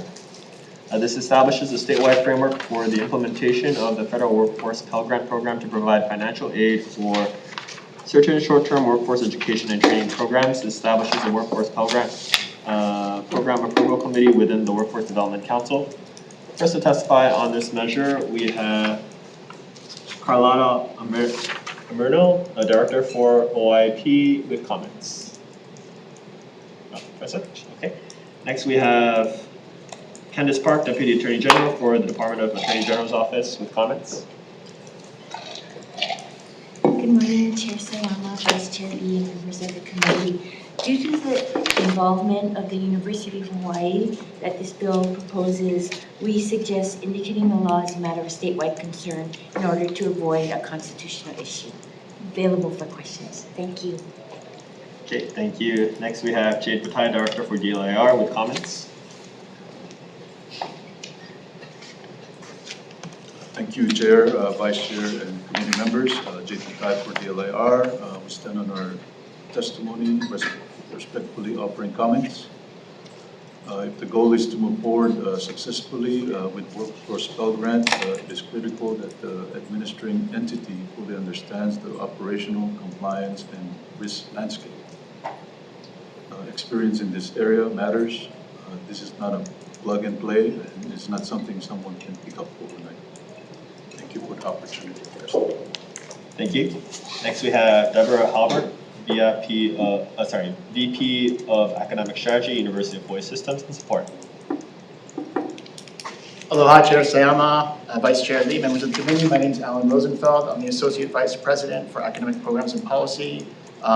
This establishes a statewide framework for the implementation of the Federal Workforce Pell Grant Program to provide financial aid for certain short-term workforce education and training programs. It establishes a Workforce Pell Grant Program Approval Committee within the Workforce Development Council. First to testify on this measure, we have Carlotta Amerno, a Director for OIP, with comments. Present? Okay. Next we have Candace Park, Deputy Attorney General for the Department of Attorney General's Office, with comments. Good morning, Chair Sayama, Vice Chair Lee, and members of the committee. Due to the involvement of the University of Hawaii that this bill proposes, we suggest indicating the law as a matter of statewide concern in order to avoid a constitutional issue. Available for questions. Thank you. Okay, thank you. Next we have Jade Patai, Director for DLIR with comments. Thank you, Chair, Vice Chair, and committee members. Jade Patai for DLIR. We stand on our testimony, respectfully offering comments. If the goal is to move forward successfully with Workforce Pell Grant, it is critical that the administering entity fully understands the operational, compliance, and risk landscape. Experience in this area matters. This is not a plug and play, and it's not something someone can pick up overnight. Thank you for the opportunity. Thank you. Next we have Deborah Halbert, VP of Academic Strategy, University of Hawaii Systems and Support. Aloha, Chair Sayama, Vice Chair Lee, members of the committee. My name is Alan Rosenfeld. I'm the Associate Vice President for Academic Programs and Policy,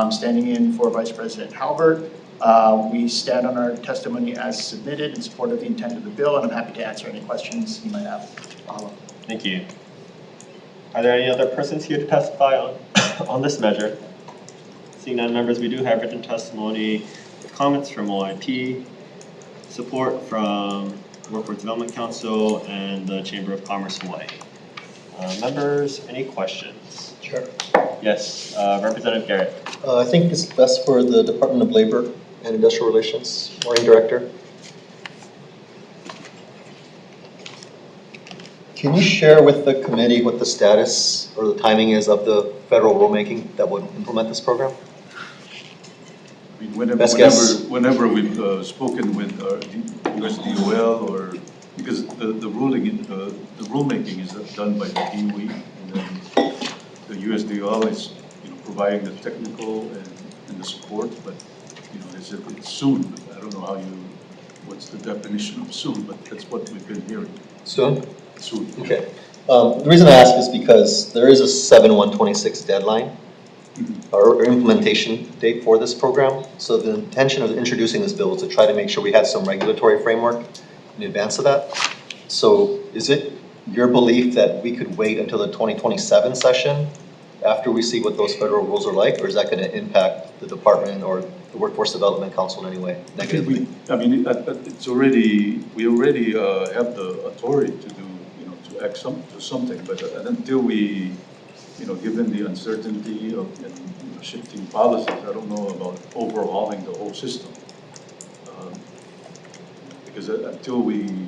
standing in for Vice President Halbert. We stand on our testimony as submitted in support of the intent of the bill, and I'm happy to answer any questions you might have. Mahalo. Thank you. Are there any other persons here to testify on this measure? Seeing none, members, we do have written testimony, comments from OIP, support from Workforce Development Council, and the Chamber of Commerce Hawaii. Members, any questions? Sure. Yes, Representative Garrett. I think this is best for the Department of Labor and Industrial Relations. Morning, Director. Can you share with the committee what the status or the timing is of the federal rulemaking that would implement this program? I mean, whenever we've spoken with USDOL, or because the rulemaking is done by the DOE, and then the USDOL is providing the technical and the support, but it's soon. I don't know what's the definition of soon, but that's what we've been hearing. Soon? Soon. Okay. The reason I ask is because there is a 7/1/26 deadline or implementation date for this program. So the intention of introducing this bill was to try to make sure we had some regulatory framework in advance of that. So is it your belief that we could wait until the 2027 session after we see what those federal rules are like, or is that going to impact the department or the Workforce Development Council in any way negatively? It's already, we already have the authority to do, to act to something, but until we, given the uncertainty of shifting policies, I don't know about overhauling the whole system. Because until we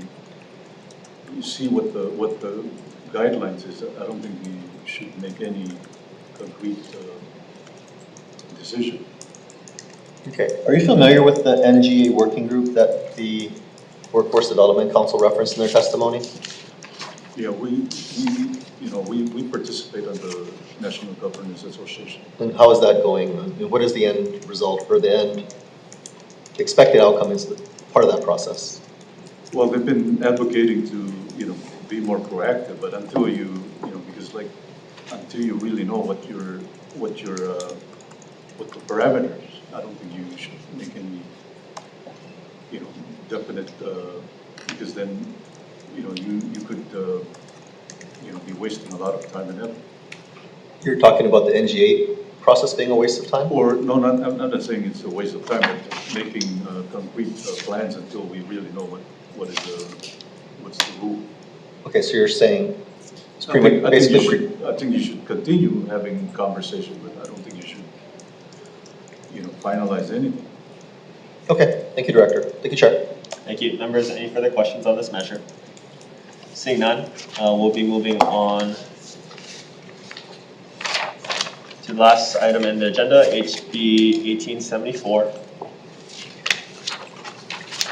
see what the guidelines is, I don't think we should make any concrete decision. Okay. Are you familiar with the NGA working group that the Workforce Development Council referenced in their testimony? Yeah, we participate on the National Governance Association. And how is that going? And what is the end result or the end expected outcome is part of that process? Well, they've been advocating to, be more proactive, but until because until you really know what the parameters, I don't think you should make any, definite, because then, you could, be wasting a lot of time and effort. You're talking about the NGA process being a waste of time? Or, no, I'm not saying it's a waste of time, but making concrete plans until we really know what's the rule. Okay, so you're saying it's I think you should continue having conversation, but I don't think you should, finalize anything. Okay, thank you, Director. Thank you, Chair. Thank you. Members, any further questions on this measure? Seeing none, we'll be moving on to the last item in the agenda, HB 1874.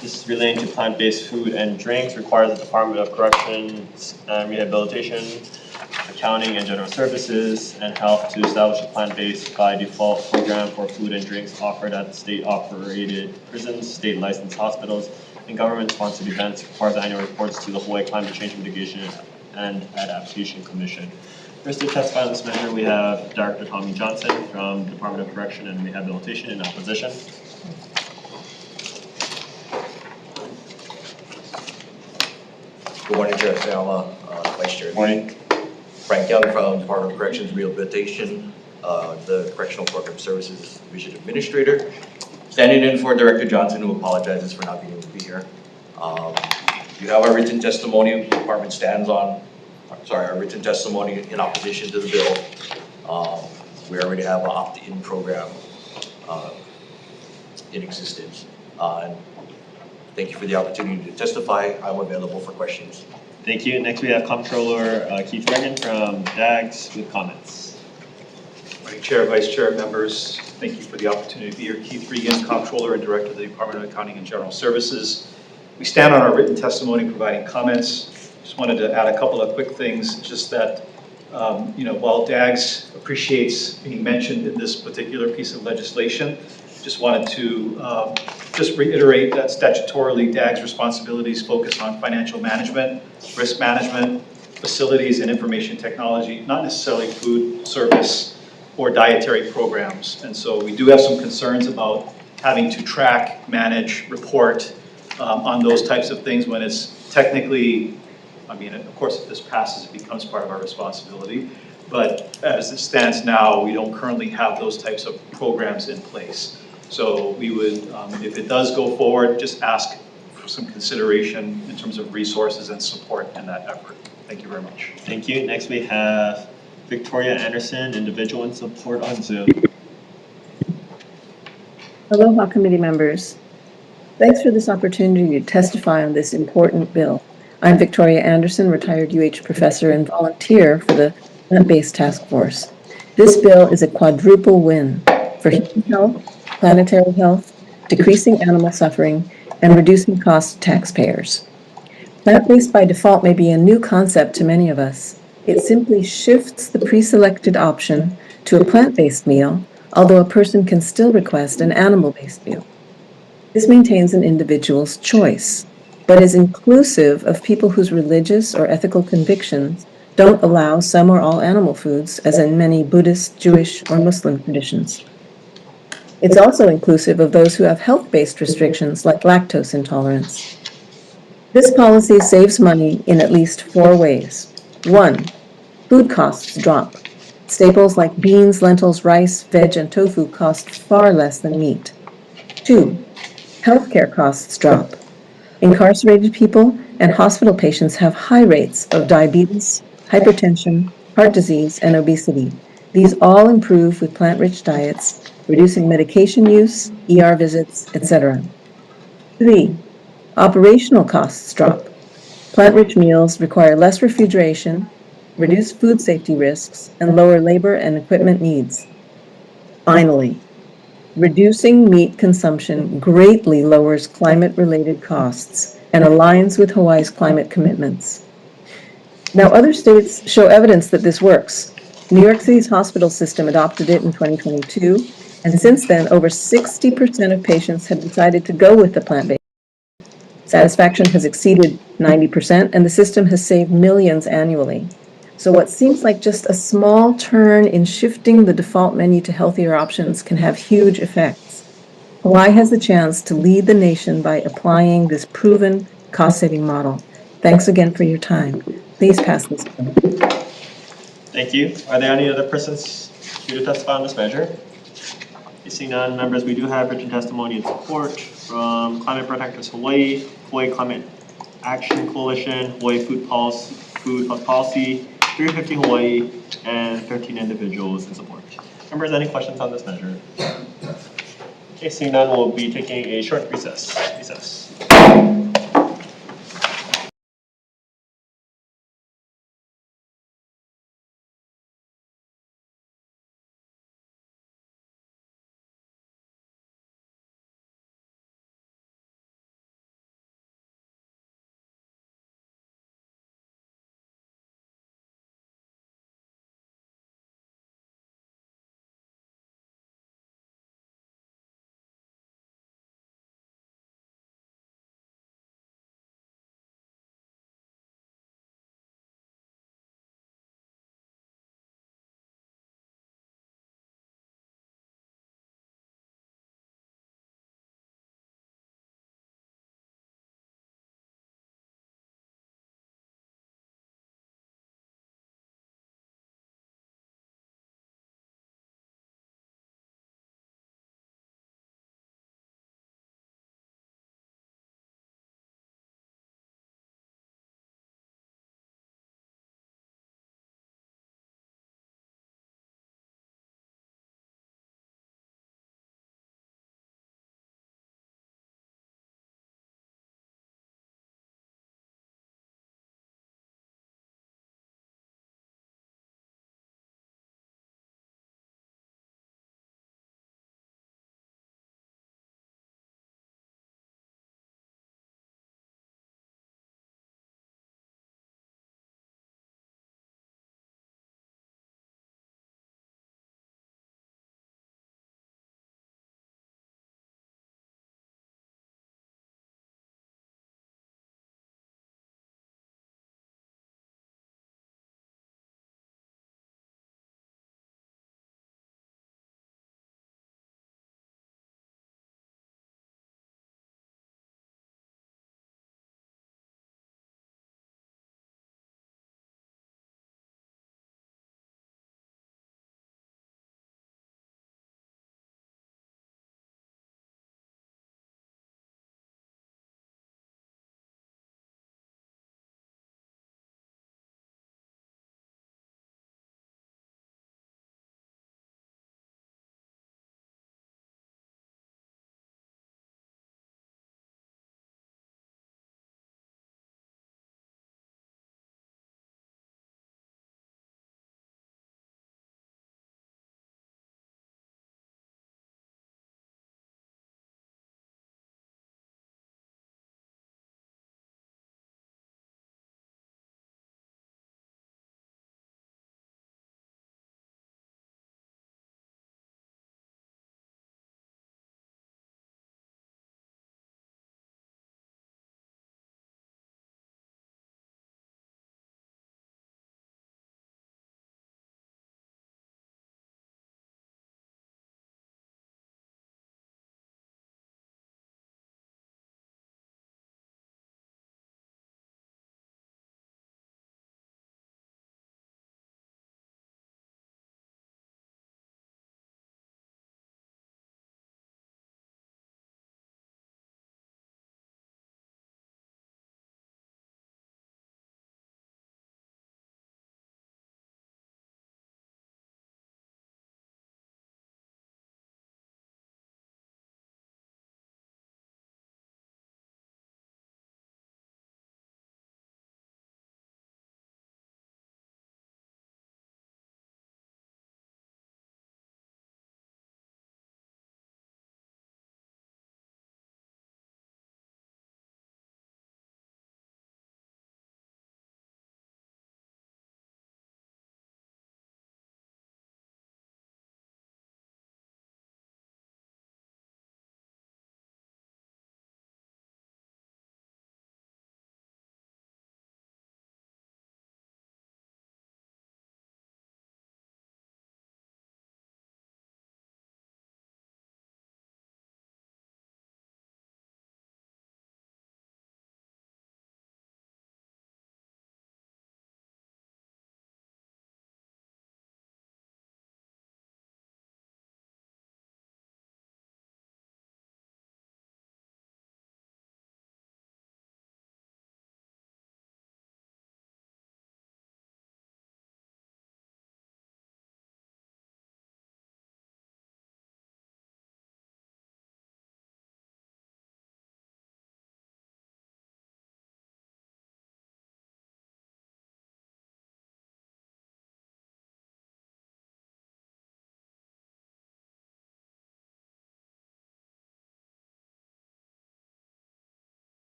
This is relating to plant-based food and drinks, requires the Department of Corrections and Rehabilitation, Accounting and General Services, and Health to establish a plant-based by default program for food and drinks offered at state-operated prisons, state-licensed hospitals, and government-sponsored events. Requires annual reports to the Hawaii Climate Change Mitigation and Adaptation Commission. First to testify on this measure, we have Director Tommy Johnson from Department of Correction and Rehabilitation in opposition. Good morning, Chair Sayama, Vice Chair. Morning. Frank Young from Department of Corrections Rehabilitation. the Correctional Program Services Division Administrator. Standing in for Director Johnson, who apologizes for not being able to be here. You have our written testimony. The department stands on, our written testimony in opposition to the bill. We already have an opt-in program in existence. And thank you for the opportunity to testify. I'm available for questions. Thank you. Next we have Comptroller Keith Regan from DAGS with comments. Morning, Chair, Vice Chair, members. Thank you for the opportunity to be here. Keith Regan, Comptroller and Director of the Department of Accounting and General Services. We stand on our written testimony providing comments. Just wanted to add a couple of quick things, just that, while DAGS appreciates being mentioned in this particular piece of legislation, just wanted to just reiterate that statutorily DAG's responsibilities focus on financial management, risk management, facilities and information technology, not necessarily food service or dietary programs. And so we do have some concerns about having to track, manage, report on those types of things when it's technically, of course, if this passes, it becomes part of our responsibility. But as it stands now, we don't currently have those types of programs in place. So we would, if it does go forward, just ask for some consideration in terms of resources and support in that effort. Thank you very much. Thank you. Next we have Victoria Anderson, individual in support on Zoom. Aloha committee members. Thanks for this opportunity to testify on this important bill. I'm Victoria Anderson, retired UH professor and volunteer for the Plant-Based Task Force. This bill is a quadruple win for human health, planetary health, decreasing animal suffering, and reducing costs to taxpayers. Plant-based by default may be a new concept to many of us. It simply shifts the pre-selected option to a plant-based meal, although a person can still request an animal-based meal. This maintains an individual's choice, but is inclusive of people whose religious or ethical convictions don't allow some or all animal foods, as in many Buddhist, Jewish, or Muslim traditions. It's also inclusive of those who have health-based restrictions like lactose intolerance. This policy saves money in at least 4 ways. 1, food costs drop. Staples like beans, lentils, rice, veg, and tofu cost far less than meat. 2, healthcare costs drop. Incarcerated people and hospital patients have high rates of diabetes, hypertension, heart disease, and obesity. These all improve with plant-rich diets, reducing medication use, ER visits, etc. 3, operational costs drop. Plant-rich meals require less refrigeration, reduce food safety risks, and lower labor and equipment needs. Finally, reducing meat consumption greatly lowers climate-related costs and aligns with Hawaii's climate commitments. Now, other states show evidence that this works. New York City's hospital system adopted it in 2022, and since then, over 60% of patients have decided to go with the plant-based. Satisfaction has exceeded 90%, and the system has saved millions annually. So what seems like just a small turn in shifting the default menu to healthier options can have huge effects. Hawaii has the chance to lead the nation by applying this proven cost-saving model. Thanks again for your time. Please pass this bill. Thank you. Are there any other persons here to testify on this measure? Seeing none, members, we do have written testimony and support from Climate Protectors Hawaii, Hawaii Climate Action Coalition, Hawaii Food Health Policy, 350 Hawaii, and 13 individuals in support. Members, any questions on this measure? Okay, seeing none, we'll be taking a short recess.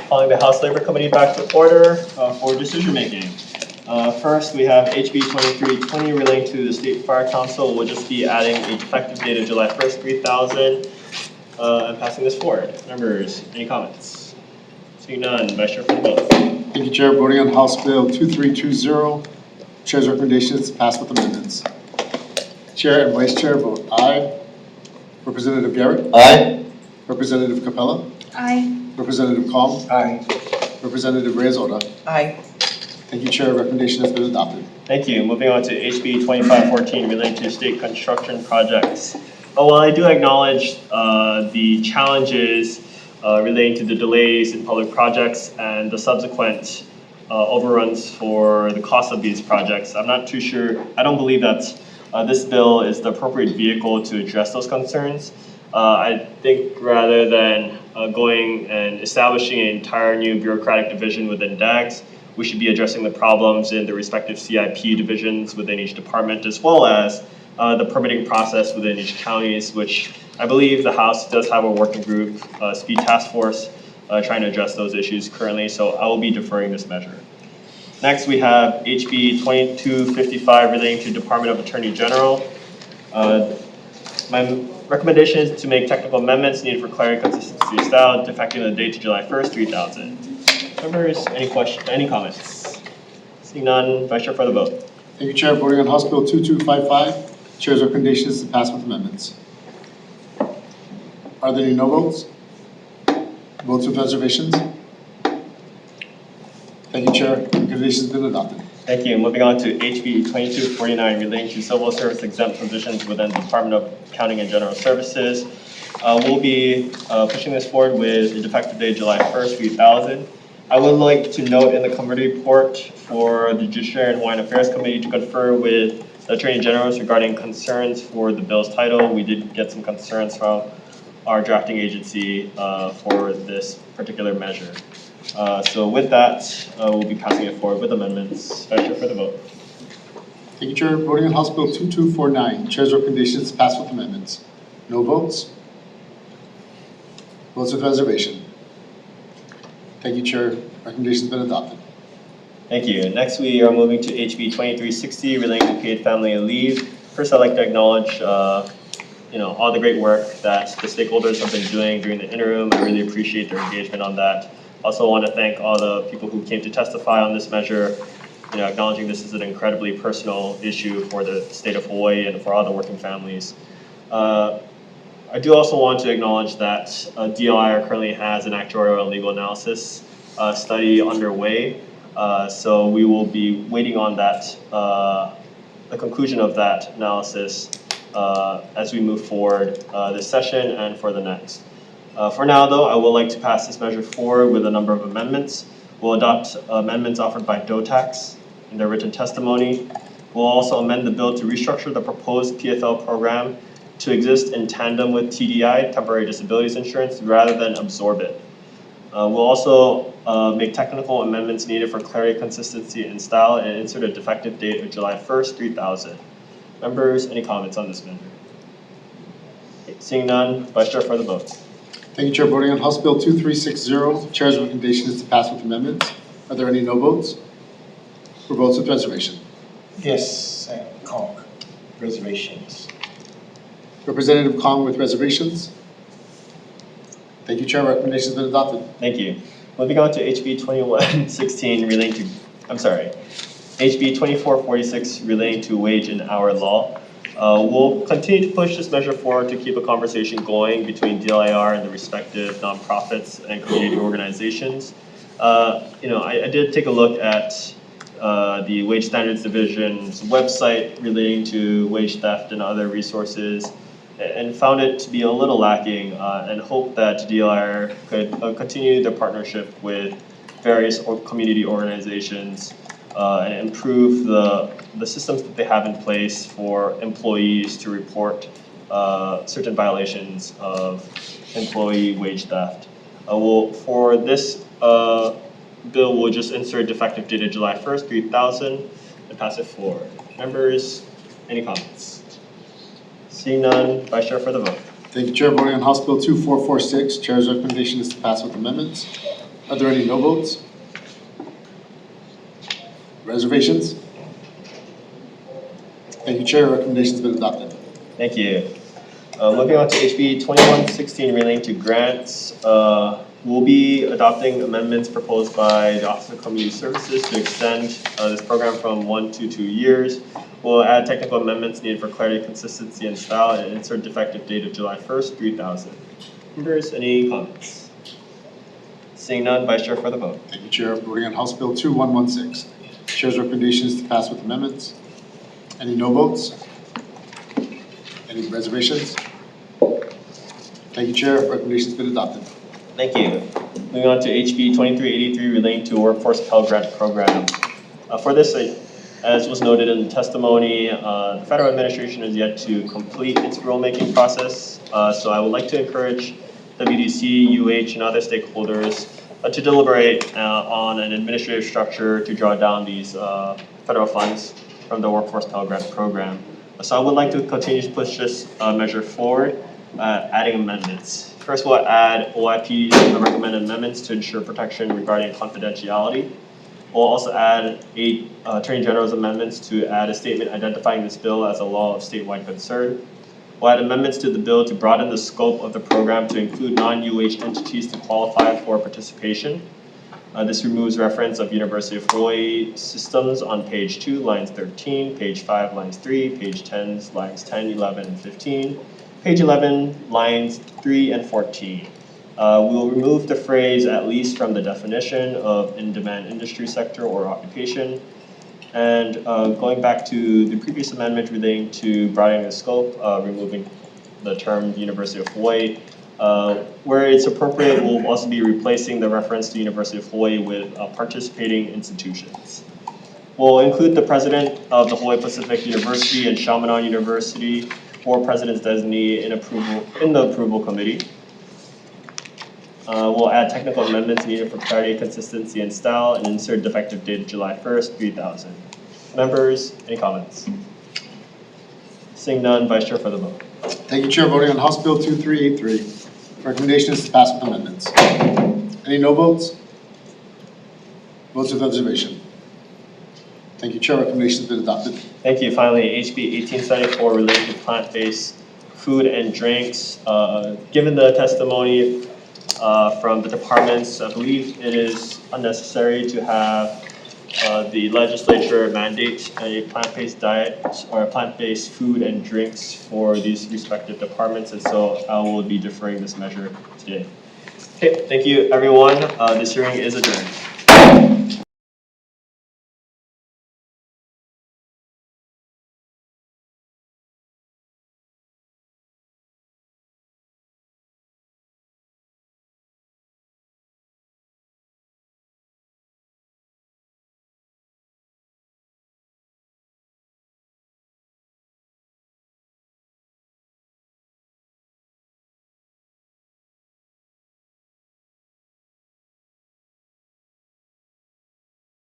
Calling the House Labor Committee back to order for decision making. First, we have HB 2320 relating to the State Fire Council. We'll just be adding a effective date of July 1st, 3000, and passing this forward. Members, any comments? Seeing none, Vice Chair for the vote. Thank you, Chair. Voting on House Bill 2320. Chair's recommendation is to pass with amendments. Chair and Vice Chair vote aye. Representative Garrett? Aye. Representative Capella? Aye. Representative Kong? Aye. Representative Reyes-Oda? Aye. Thank you, Chair. Recommendation has been adopted. Thank you. Moving on to HB 2514 relating to state construction projects. While I do acknowledge the challenges relating to the delays in public projects and the subsequent overruns for the cost of these projects, I'm not too sure. I don't believe that this bill is the appropriate vehicle to address those concerns. I think rather than going and establishing an entire new bureaucratic division within DAGs, we should be addressing the problems in the respective CIP divisions within each department, as well as the permitting process within each counties, which I believe the House does have a working group, speed task force, trying to address those issues currently, so I will be deferring this measure. Next, we have HB 2255 relating to Department of Attorney General. My recommendation is to make technical amendments needed for clarity, consistency of style, defecting the date to July 1st, 3000. Members, any questions, any comments? Seeing none, Vice Chair for the vote. Thank you, Chair. Voting on House Bill 2255. Chair's recommendation is to pass with amendments. Are there any no votes? Votes with reservations? Thank you, Chair. Recommendation has been adopted. Thank you. Moving on to HB 2249 relating to civil service exempt positions within the Department of Accounting and General Services. We'll be pushing this forward with the effective date July 1st, 3000. I would like to note in the committee report for the Judiciary and Hawaiian Affairs Committee to confer with the Attorney Generals regarding concerns for the bill's title. We did get some concerns from our drafting agency for this particular measure. So with that, we'll be passing it forward with amendments. Vice Chair for the vote. Thank you, Chair. Voting on House Bill 2249. Chair's recommendation is to pass with amendments. No votes? Votes with reservation. Thank you, Chair. Recommendation has been adopted. Thank you. Next, we are moving to HB 2360 relating to paid family leave. First, I'd like to acknowledge all the great work that the stakeholders have been doing during the interim. I really appreciate their engagement on that. Also want to thank all the people who came to testify on this measure, acknowledging this is an incredibly personal issue for the state of Hawaii and for all the working families. I do also want to acknowledge that DLIR currently has an actuarial and legal analysis study underway. So we will be waiting on that, the conclusion of that analysis as we move forward this session and for the next. For now, though, I would like to pass this measure forward with a number of amendments. We'll adopt amendments offered by DOTAX in their written testimony. We'll also amend the bill to restructure the proposed PFL program to exist in tandem with TDI, temporary disability insurance, rather than absorb it. We'll also make technical amendments needed for clarity, consistency, and style, and insert a defective date of July 1st, 3000. Members, any comments on this measure? Seeing none, Vice Chair for the vote. Thank you, Chair. Voting on House Bill 2360. Chair's recommendation is to pass with amendments. Are there any no votes? Or votes with reservation? Yes, Kong. Reservations. Representative Kong with reservations? Thank you, Chair. Recommendation has been adopted. Thank you. Moving on to HB 2116 relating to, HB 2446 relating to wage and hour law. We'll continue to push this measure forward to keep a conversation going between DLIR and the respective nonprofits and community organizations. I did take a look at the Wage Standards Division's website relating to wage theft and other resources, and found it to be a little lacking, and hope that DLIR could continue their partnership with various community organizations and improve the systems that they have in place for employees to report certain violations of employee wage theft. For this bill, we'll just insert defective date of July 1st, 3000, and pass it forward. Members, any comments? Seeing none, Vice Chair for the vote. Thank you, Chair. Voting on House Bill 2446. Chair's recommendation is to pass with amendments. Are there any no votes? Reservations? Thank you, Chair. Recommendation's been adopted. Thank you. Moving on to HB 2116 relating to grants. We'll be adopting amendments proposed by the Office of Community Services to extend this program from 1 to 2 years. We'll add technical amendments needed for clarity, consistency, and style, and insert effective date of July 1st, 3000. Members, any comments? Seeing none, Vice Chair for the vote. Thank you, Chair. Voting on House Bill 2116. Chair's recommendation is to pass with amendments. Any no votes? Any reservations? Thank you, Chair. Recommendation's been adopted. Thank you. Moving on to HB 2383 relating to Workforce Pell Grant Program. For this, as was noted in the testimony, the federal administration is yet to complete its rulemaking process. So I would like to encourage WDC, UH, and other stakeholders to deliberate on an administrative structure to draw down these federal funds from the Workforce Pell Grant Program. So I would like to continue to push this measure forward, adding amendments. First, we'll add OIP recommended amendments to ensure protection regarding confidentiality. We'll also add 8 Attorney General's amendments to add a statement identifying this bill as a law of statewide concern. We'll add amendments to the bill to broaden the scope of the program to include non-UH entities to qualify for participation. This removes reference of University of Hawaii systems on page 2, lines 13, page 5, lines 3, page 10, lines 10, 11, and 15, page 11, lines 3 and 14. We'll remove the phrase "at least" from the definition of in-demand industry sector or occupation. And going back to the previous amendment relating to broadening the scope, removing the term University of Hawaii. Where it's appropriate, we'll also be replacing the reference to University of Hawaii with participating institutions. We'll include the president of the Hawaii Pacific University and Chaminade University or president's designee in the approval committee. We'll add technical amendments needed for clarity, consistency, and style, and insert effective date July 1st, 3000. Members, any comments? Seeing none, Vice Chair for the vote. Thank you, Chair. Voting on House Bill 2383. Recommendation is to pass with amendments. Any no votes? Votes with observation. Thank you, Chair. Recommendation has been adopted. Thank you. Finally, HB 1874 relating to plant-based food and drinks. Given the testimony from the departments, I believe it is unnecessary to have the legislature mandate a plant-based diet or plant-based food and drinks for these respective departments, and so I will be deferring this measure today. Okay, thank you, everyone. This hearing is adjourned.